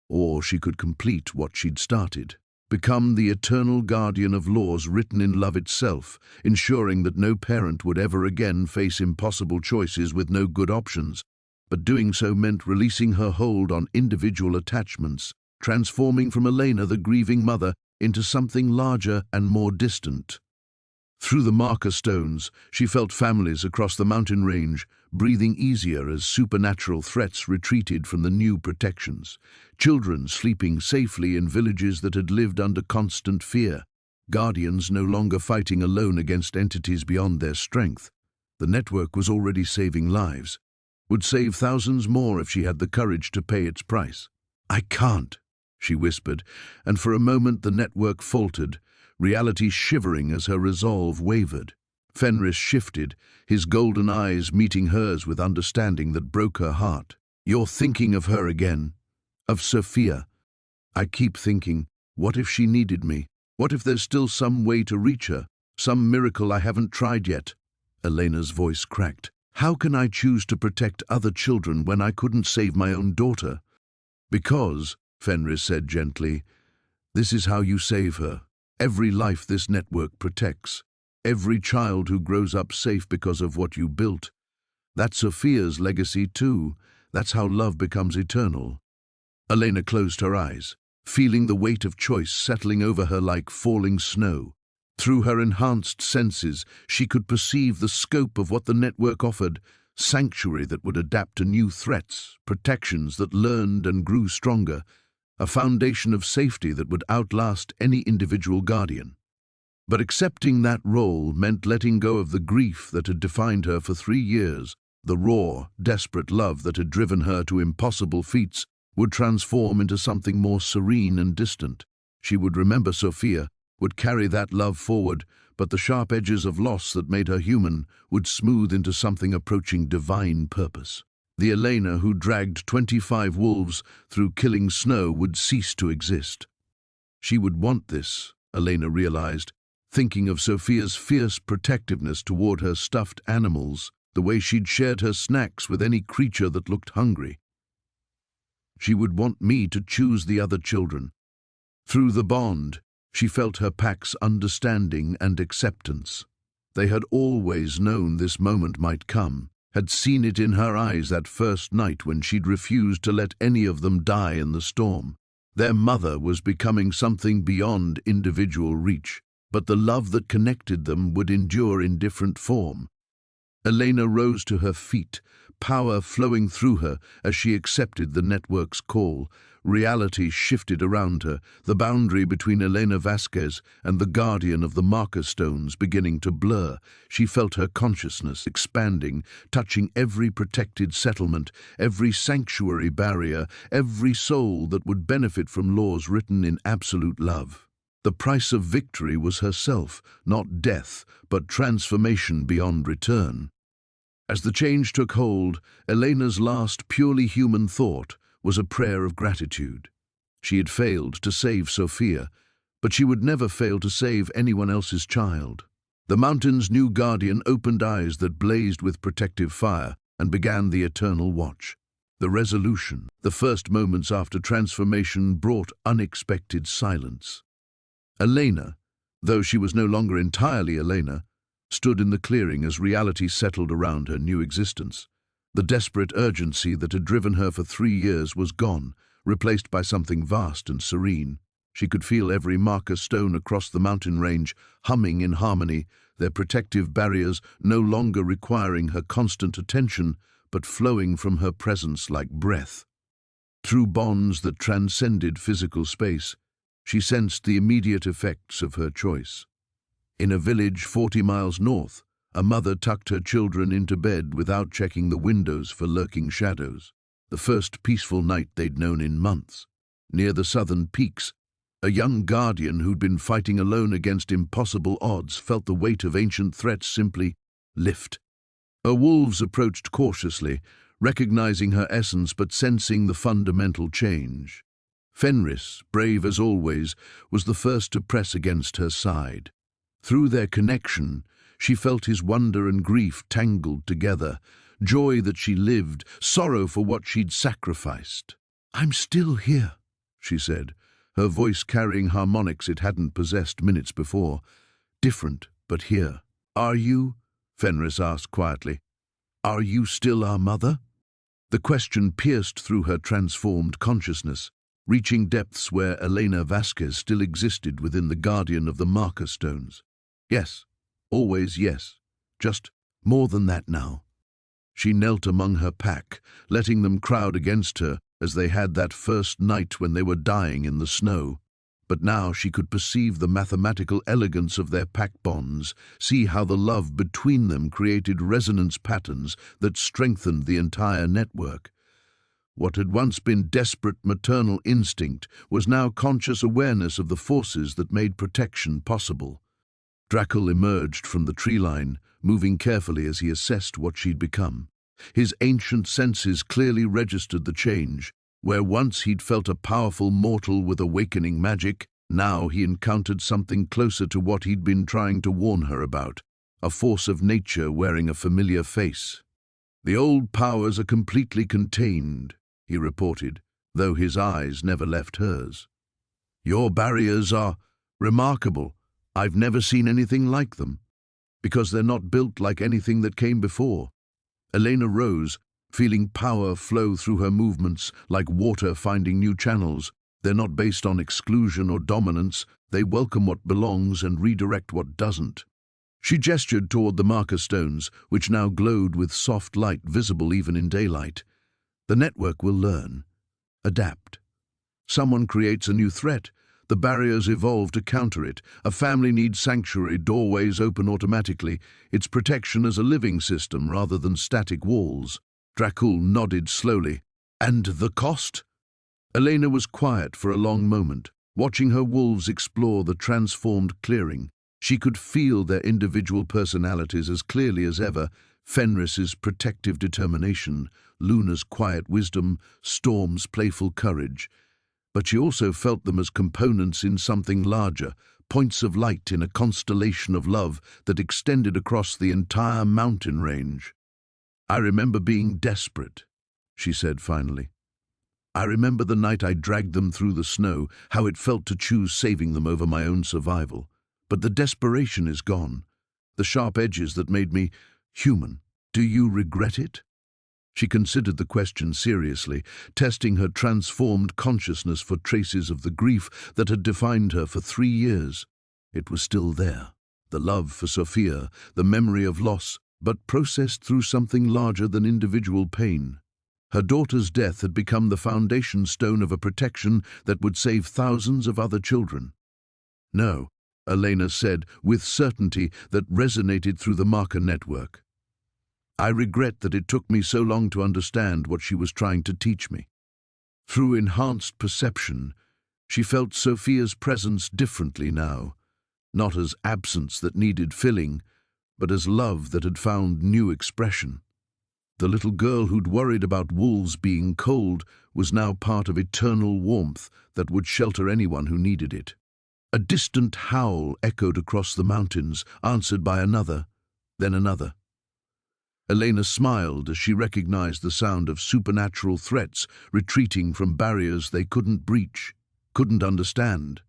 Or she could complete what she'd started, become the eternal guardian of laws written in love itself, ensuring that no parent would ever again face impossible choices with no good options. But doing so meant releasing her hold on individual attachments, transforming from Elena, the grieving mother, into something larger and more distant. Through the marker stones, she felt families across the mountain range, breathing easier as supernatural threats retreated from the new protections. Children sleeping safely in villages that had lived under constant fear. Guardians no longer fighting alone against entities beyond their strength. The network was already saving lives. Would save thousands more if she had the courage to pay its price. "I can't," she whispered, and for a moment the network faltered, reality shivering as her resolve wavered. Fenris shifted, his golden eyes meeting hers with understanding that broke her heart. "You're thinking of her again, of Sophia." "I keep thinking, what if she needed me? What if there's still some way to reach her? Some miracle I haven't tried yet?" Elena's voice cracked. "How can I choose to protect other children when I couldn't save my own daughter?" "Because," Fenris said gently, "this is how you save her. Every life this network protects. Every child who grows up safe because of what you built. That's Sophia's legacy too. That's how love becomes eternal." Elena closed her eyes, feeling the weight of choice settling over her like falling snow. Through her enhanced senses, she could perceive the scope of what the network offered: sanctuary that would adapt to new threats, protections that learned and grew stronger, a foundation of safety that would outlast any individual guardian. But accepting that role meant letting go of the grief that had defined her for 3 years. The raw, desperate love that had driven her to impossible feats would transform into something more serene and distant. She would remember Sophia, would carry that love forward, but the sharp edges of loss that made her human would smooth into something approaching divine purpose. The Elena who dragged 25 wolves through killing snow would cease to exist. She would want this, Elena realized, thinking of Sophia's fierce protectiveness toward her stuffed animals, the way she'd shared her snacks with any creature that looked hungry. She would want me to choose the other children. Through the bond, she felt her pack's understanding and acceptance. They had always known this moment might come, had seen it in her eyes that first night when she'd refused to let any of them die in the storm. Their mother was becoming something beyond individual reach, but the love that connected them would endure in different form. Elena rose to her feet, power flowing through her as she accepted the network's call. Reality shifted around her, the boundary between Elena Vasquez and the guardian of the marker stones beginning to blur. She felt her consciousness expanding, touching every protected settlement, every sanctuary barrier, every soul that would benefit from laws written in absolute love. The price of victory was herself, not death, but transformation beyond return. As the change took hold, Elena's last purely human thought was a prayer of gratitude. She had failed to save Sophia, but she would never fail to save anyone else's child. The mountain's new guardian opened eyes that blazed with protective fire and began the eternal watch. The resolution, the first moments after transformation, brought unexpected silence. Elena, though she was no longer entirely Elena, stood in the clearing as reality settled around her new existence. The desperate urgency that had driven her for 3 years was gone, replaced by something vast and serene. She could feel every marker stone across the mountain range humming in harmony, their protective barriers no longer requiring her constant attention, but flowing from her presence like breath. Through bonds that transcended physical space, she sensed the immediate effects of her choice. In a village 40 miles north, a mother tucked her children into bed without checking the windows for lurking shadows. The first peaceful night they'd known in months. Near the southern peaks, a young guardian who'd been fighting alone against impossible odds felt the weight of ancient threats simply lift. Her wolves approached cautiously, recognizing her essence but sensing the fundamental change. Fenris, brave as always, was the first to press against her side. Through their connection, she felt his wonder and grief tangled together, joy that she lived, sorrow for what she'd sacrificed. "I'm still here," she said, her voice carrying harmonics it hadn't possessed minutes before. "Different, but here." "Are you?" Fenris asked quietly. "Are you still our mother?" The question pierced through her transformed consciousness, reaching depths where Elena Vasquez still existed within the guardian of the marker stones. Yes, always yes, just more than that now. She knelt among her pack, letting them crowd against her as they had that first night when they were dying in the snow. But now she could perceive the mathematical elegance of their pack bonds, see how the love between them created resonance patterns that strengthened the entire network. What had once been desperate maternal instinct was now conscious awareness of the forces that made protection possible. Drackle emerged from the tree line, moving carefully as he assessed what she'd become. His ancient senses clearly registered the change. Where once he'd felt a powerful mortal with awakening magic, now he encountered something closer to what he'd been trying to warn her about, a force of nature wearing a familiar face. "The old powers are completely contained," he reported, though his eyes never left hers. "Your barriers are remarkable. I've never seen anything like them, because they're not built like anything that came before." Elena rose, feeling power flow through her movements like water finding new channels. They're not based on exclusion or dominance. They welcome what belongs and redirect what doesn't. She gestured toward the marker stones, which now glowed with soft light visible even in daylight. "The network will learn, adapt. Someone creates a new threat. The barriers evolve to counter it. A family needs sanctuary, doorways open automatically. It's protection as a living system rather than static walls." Drackle nodded slowly. "And the cost?" Elena was quiet for a long moment, watching her wolves explore the transformed clearing. She could feel their individual personalities as clearly as ever: Fenris's protective determination, Luna's quiet wisdom, Storm's playful courage. But she also felt them as components in something larger, points of light in a constellation of love that extended across the entire mountain range. "I remember being desperate," she said finally. "I remember the night I dragged them through the snow, how it felt to choose saving them over my own survival. But the desperation is gone, the sharp edges that made me human. Do you regret it?" She considered the question seriously, testing her transformed consciousness for traces of the grief that had defined her for 3 years. It was still there, the love for Sophia, the memory of loss, but processed through something larger than individual pain. Her daughter's death had become the foundation stone of a protection that would save thousands of other children. "No," Elena said with certainty that resonated through the marker network. "I regret that it took me so long to understand what she was trying to teach me." Through enhanced perception, she felt Sophia's presence differently now, not as absence that needed filling, but as love that had found new expression. The little girl who'd worried about wolves being cold was now part of eternal warmth that would shelter anyone who needed it. A distant howl echoed across the mountains, answered by another, then another. Elena smiled as she recognized the sound of supernatural threats retreating from barriers they couldn't breach, couldn't understand,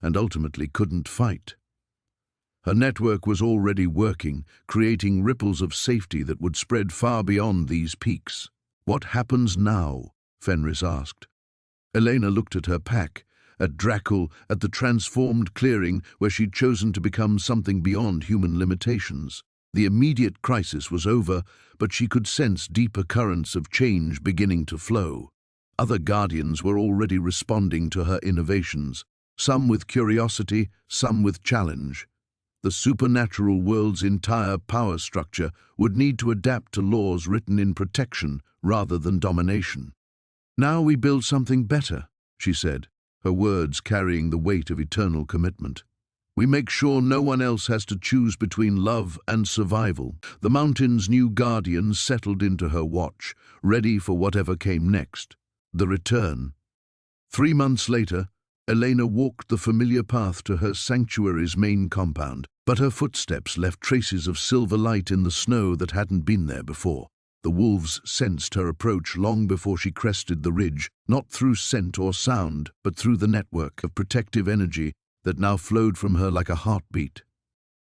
and ultimately couldn't fight. Her network was already working, creating ripples of safety that would spread far beyond these peaks. "What happens now?" Fenris asked. Elena looked at her pack, at Dracul, at the transformed clearing where she'd chosen to become something beyond human limitations. The immediate crisis was over, but she could sense deeper currents of change beginning to flow. Other guardians were already responding to her innovations, some with curiosity, some with challenge. The supernatural world's entire power structure would need to adapt to laws written in protection rather than domination. "Now we build something better," she said, her words carrying the weight of eternal commitment. "We make sure no one else has to choose between love and survival." The mountain's new guardians settled into her watch, ready for whatever came next. The return. 3 months later, Elena walked the familiar path to her sanctuary's main compound, but her footsteps left traces of silver light in the snow that hadn't been there before. The wolves sensed her approach long before she crested the ridge, not through scent or sound, but through the network of protective energy that now flowed from her like a heartbeat.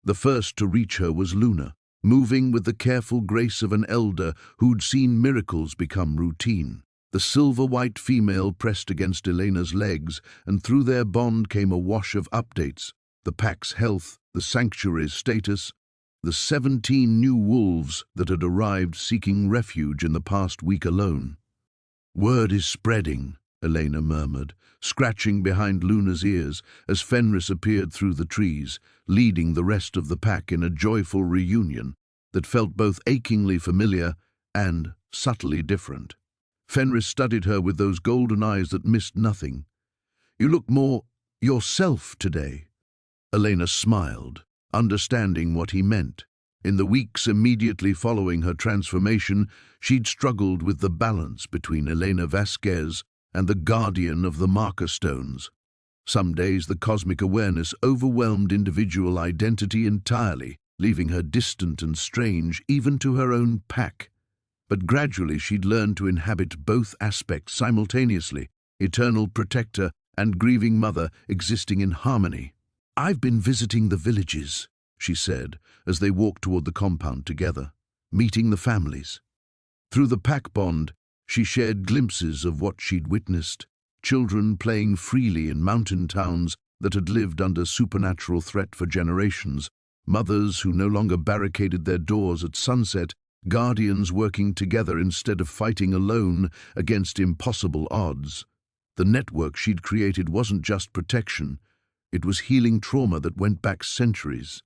The first to reach her was Luna, moving with the careful grace of an elder who'd seen miracles become routine. The silver-white female pressed against Elena's legs, and through their bond came a wash of updates: the pack's health, the sanctuary's status, the 17 new wolves that had arrived seeking refuge in the past week alone. "Word is spreading," Elena murmured, scratching behind Luna's ears as Fenris appeared through the trees, leading the rest of the pack in a joyful reunion that felt both achingly familiar and subtly different. Fenris studied her with those golden eyes that missed nothing. "You look more yourself today." Elena smiled, understanding what he meant. In the weeks immediately following her transformation, she'd struggled with the balance between Elena Vasquez and the guardian of the marker stones. Some days the cosmic awareness overwhelmed individual identity entirely, leaving her distant and strange even to her own pack. But gradually she'd learned to inhabit both aspects simultaneously, eternal protector and grieving mother existing in harmony. "I've been visiting the villages," she said, as they walked toward the compound together, meeting the families. Through the pack bond, she shared glimpses of what she'd witnessed: children playing freely in mountain towns that had lived under supernatural threat for generations, mothers who no longer barricaded their doors at sunset, guardians working together instead of fighting alone against impossible odds. The network she'd created wasn't just protection, it was healing trauma that went back centuries.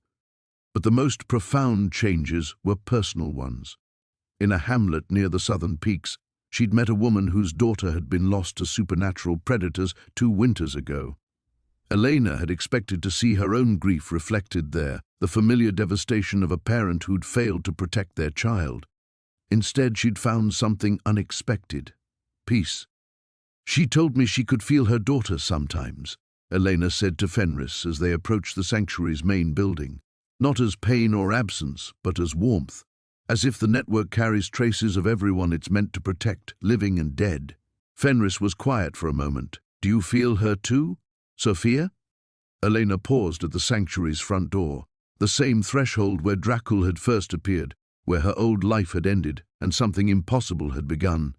But the most profound changes were personal ones. In a hamlet near the southern peaks, she'd met a woman whose daughter had been lost to supernatural predators 2 winters ago. Elena had expected to see her own grief reflected there, the familiar devastation of a parent who'd failed to protect their child. Instead, she'd found something unexpected: peace. "She told me she could feel her daughter sometimes," Elena said to Fenris as they approached the sanctuary's main building. "Not as pain or absence, but as warmth, as if the network carries traces of everyone it's meant to protect, living and dead." Fenris was quiet for a moment. "Do you feel her too, Sophia?" Elena paused at the sanctuary's front door, the same threshold where Dracul had first appeared, where her old life had ended and something impossible had begun.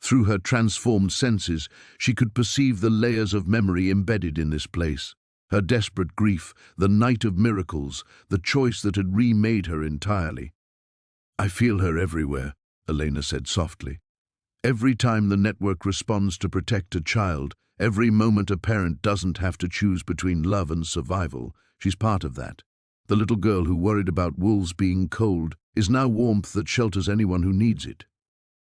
Through her transformed senses, she could perceive the layers of memory embedded in this place. Her desperate grief, the night of miracles, the choice that had remade her entirely. "I feel her everywhere," Elena said softly. "Every time the network responds to protect a child, every moment a parent doesn't have to choose between love and survival, she's part of that. The little girl who worried about wolves being cold is now warmth that shelters anyone who needs it."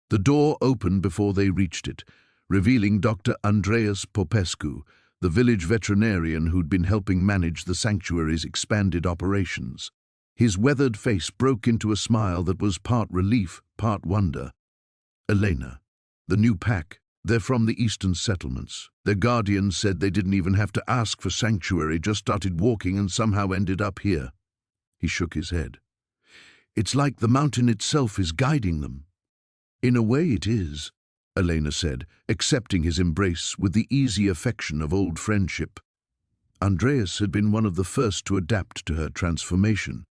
The door opened before they reached it, revealing Dr. Andreas Popescu, the village veterinarian who'd been helping manage the sanctuary's expanded operations. His weathered face broke into a smile that was part relief, part wonder. "Elena, the new pack, They're from the eastern settlements. Their guardians said they didn't even have to ask for sanctuary, just started walking and somehow ended up here." He shook his head. "It's like the mountain itself is guiding them." "In a way it is," Elena said, accepting his embrace with the easy affection of old friendship. Andreas had been one of the first to adapt to her transformation,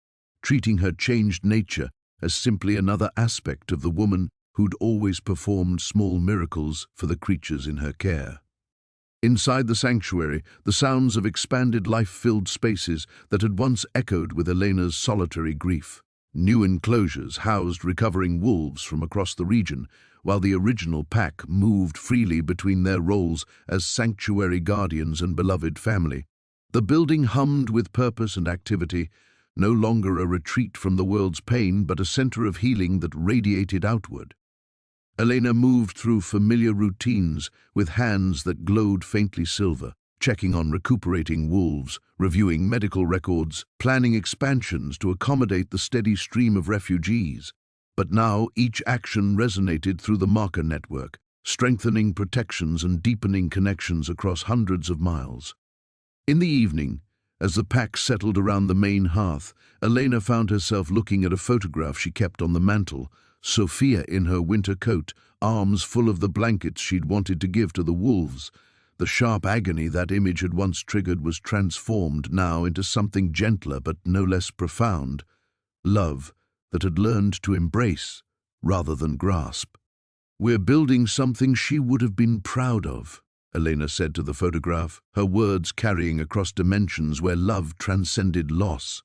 treating her changed nature as simply another aspect of the woman who'd always performed small miracles for the creatures in her care. Inside the sanctuary, the sounds of expanded life-filled spaces that had once echoed with Elena's solitary grief. New enclosures housed recovering wolves from across the region, while the original pack moved freely between their roles as sanctuary guardians and beloved family. The building hummed with purpose and activity, no longer a retreat from the world's pain, but a center of healing that radiated outward. Elena moved through familiar routines with hands that glowed faintly silver, checking on recuperating wolves, reviewing medical records, planning expansions to accommodate the steady stream of refugees. But now each action resonated through the marker network, strengthening protections and deepening connections across hundreds of miles. In the evening, as the pack settled around the main hearth, Elena found herself looking at a photograph she kept on the mantel, Sophia in her winter coat, arms full of the blankets she'd wanted to give to the wolves. The sharp agony that image had once triggered was transformed now into something gentler but no less profound. Love that had learned to embrace rather than grasp. "We're building something she would have been proud of," Elena said to the photograph, her words carrying across dimensions where love transcended loss.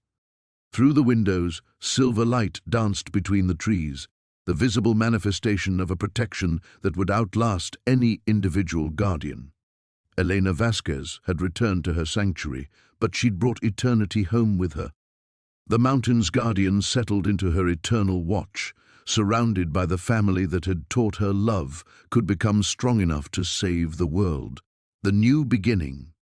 Through the windows, silver light danced between the trees, the visible manifestation of a protection that would outlast any individual guardian. Elena Vasquez had returned to her sanctuary, but she'd brought eternity home with her. The mountain's guardian settled into her eternal watch, surrounded by the family that had taught her love could become strong enough to save the world. The new beginning.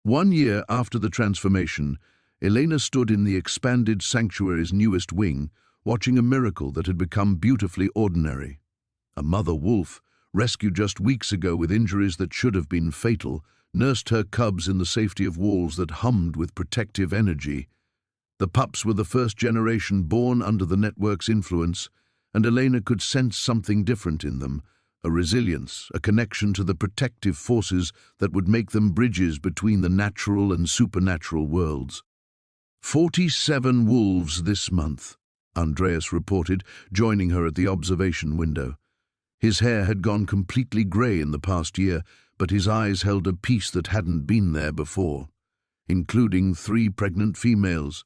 1 year after the transformation, Elena stood in the expanded sanctuary's newest wing, watching a miracle that had become beautifully ordinary. A mother wolf, rescued just weeks ago with injuries that should have been fatal, nursed her cubs in the safety of walls that hummed with protective energy. The pups were the first generation born under the network's influence, and Elena could sense something different in them, a resilience, a connection to the protective forces that would make them bridges between the natural and supernatural worlds. 47 wolves this month, Andreas reported, joining her at the observation window. His hair had gone completely grey in the past year, but his eyes held a peace that hadn't been there before, including 3 pregnant females.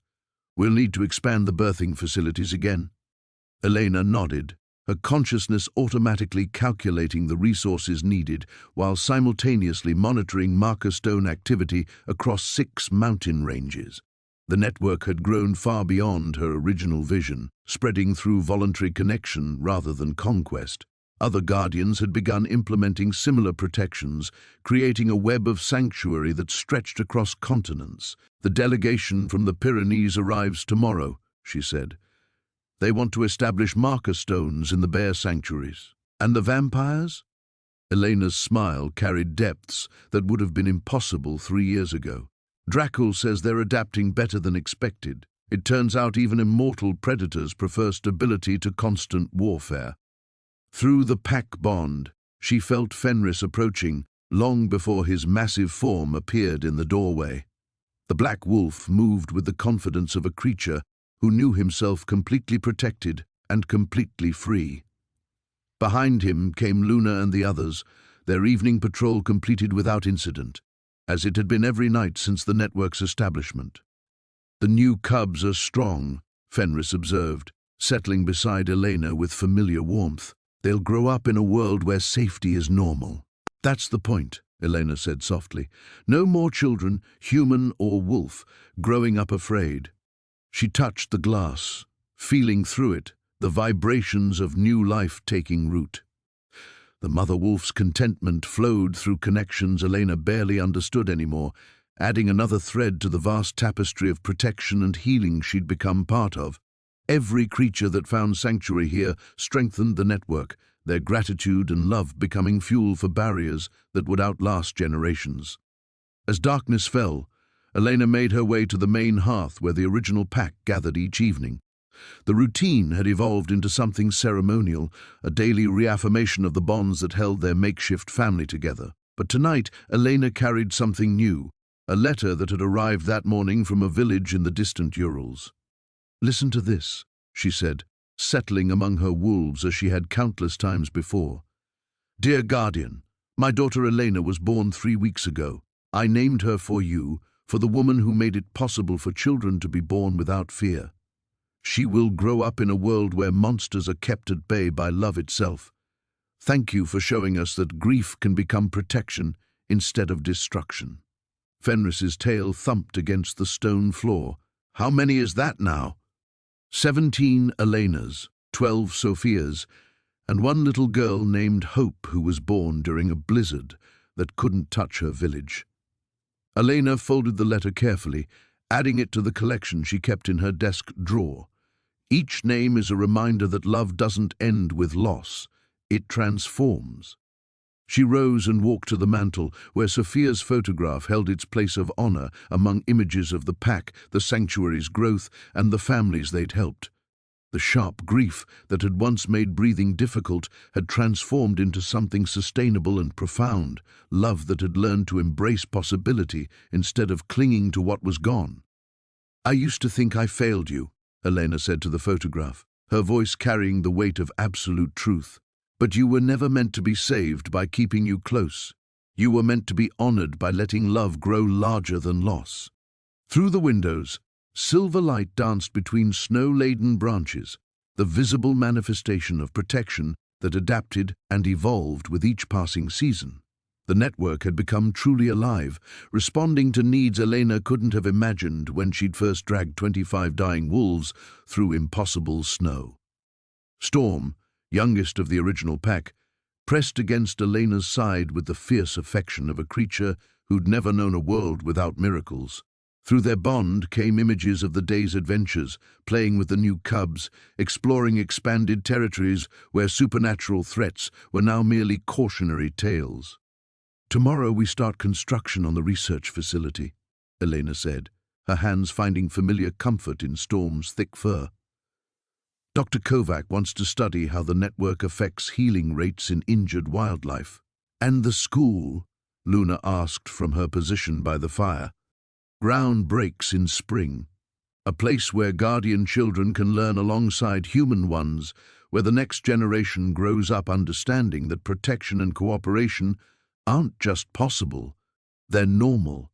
"We'll need to expand the birthing facilities again." Elena nodded, her consciousness automatically calculating the resources needed while simultaneously monitoring marker stone activity across 6 mountain ranges. The network had grown far beyond her original vision, spreading through voluntary connection rather than conquest. Other guardians had begun implementing similar protections, creating a web of sanctuary that stretched across continents. "The delegation from the Pyrenees arrives tomorrow," she said. "They want to establish marker stones in the bear sanctuaries." "And the vampires?" Elena's smile carried depths that would have been impossible 3 years ago. "Dracul says they're adapting better than expected. It turns out even immortal predators prefer stability to constant warfare." Through the pack bond, she felt Fenris approaching, long before his massive form appeared in the doorway. The black wolf moved with the confidence of a creature who knew himself completely protected and completely free. Behind him came Luna and the others, their evening patrol completed without incident, as it had been every night since the network's establishment. "The new cubs are strong," Fenris observed, settling beside Elena with familiar warmth. "They'll grow up in a world where safety is normal." "That's the point," Elena said softly. "No more children, human or wolf, growing up afraid." She touched the glass, feeling through it, the vibrations of new life taking root. The mother wolf's contentment flowed through connections Elena barely understood anymore, adding another thread to the vast tapestry of protection and healing she'd become part of. Every creature that found sanctuary here strengthened the network, their gratitude and love becoming fuel for barriers that would outlast generations. As darkness fell, Elena made her way to the main hearth where the original pack gathered each evening. The routine had evolved into something ceremonial, a daily reaffirmation of the bonds that held their makeshift family together. But tonight, Elena carried something new, a letter that had arrived that morning from a village in the distant Urals. "Listen to this," she said, settling among her wolves as she had countless times before. "Dear Guardian, my daughter Elena was born 3 weeks ago. I named her for you, for the woman who made it possible for children to be born without fear. She will grow up in a world where monsters are kept at bay by love itself. Thank you for showing us that grief can become protection instead of destruction." Fenris's tail thumped against the stone floor. "How many is that now?" 17 Elenas, 12 Sophias, and one little girl named Hope who was born during a blizzard that couldn't touch her village. Elena folded the letter carefully, adding it to the collection she kept in her desk drawer. Each name is a reminder that love doesn't end with loss, it transforms. She rose and walked to the mantel, where Sophia's photograph held its place of honor among images of the pack, the sanctuary's growth, and the families they'd helped. The sharp grief that had once made breathing difficult had transformed into something sustainable and profound, love that had learned to embrace possibility instead of clinging to what was gone. "I used to think I failed you," Elena said to the photograph, her voice carrying the weight of absolute truth. "But you were never meant to be saved by keeping you close. You were meant to be honored by letting love grow larger than loss." Through the windows, silver light danced between snow-laden branches, the visible manifestation of protection that adapted and evolved with each passing season. The network had become truly alive, responding to needs Elena couldn't have imagined when she'd first dragged 25 dying wolves through impossible snow. Storm, youngest of the original pack, pressed against Elena's side with the fierce affection of a creature who'd never known a world without miracles. Through their bond came images of the day's adventures, playing with the new cubs, exploring expanded territories where supernatural threats were now merely cautionary tales. "Tomorrow we start construction on the research facility," Elena said, her hands finding familiar comfort in Storm's thick fur. "Dr. Kovac wants to study how the network affects healing rates in injured wildlife." "And the school?" Luna asked from her position by the fire. "Ground breaks in spring. A place where guardian children can learn alongside human ones, where the next generation grows up understanding that protection and cooperation aren't just possible, they're normal."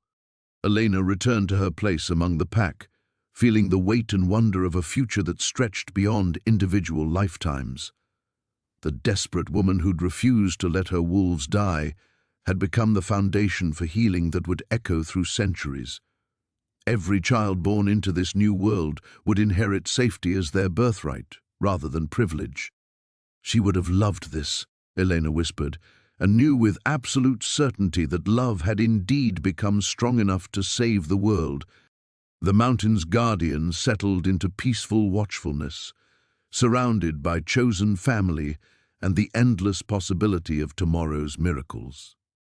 Elena returned to her place among the pack, feeling the weight and wonder of a future that stretched beyond individual lifetimes. The desperate woman who'd refused to let her wolves die had become the foundation for healing that would echo through centuries. Every child born into this new world would inherit safety as their birthright, rather than privilege. She would have loved this, Elena whispered, and knew with absolute certainty that love had indeed become strong enough to save the world. The mountain's guardian settled into peaceful watchfulness, surrounded by chosen family and the endless possibility of tomorrow's miracles.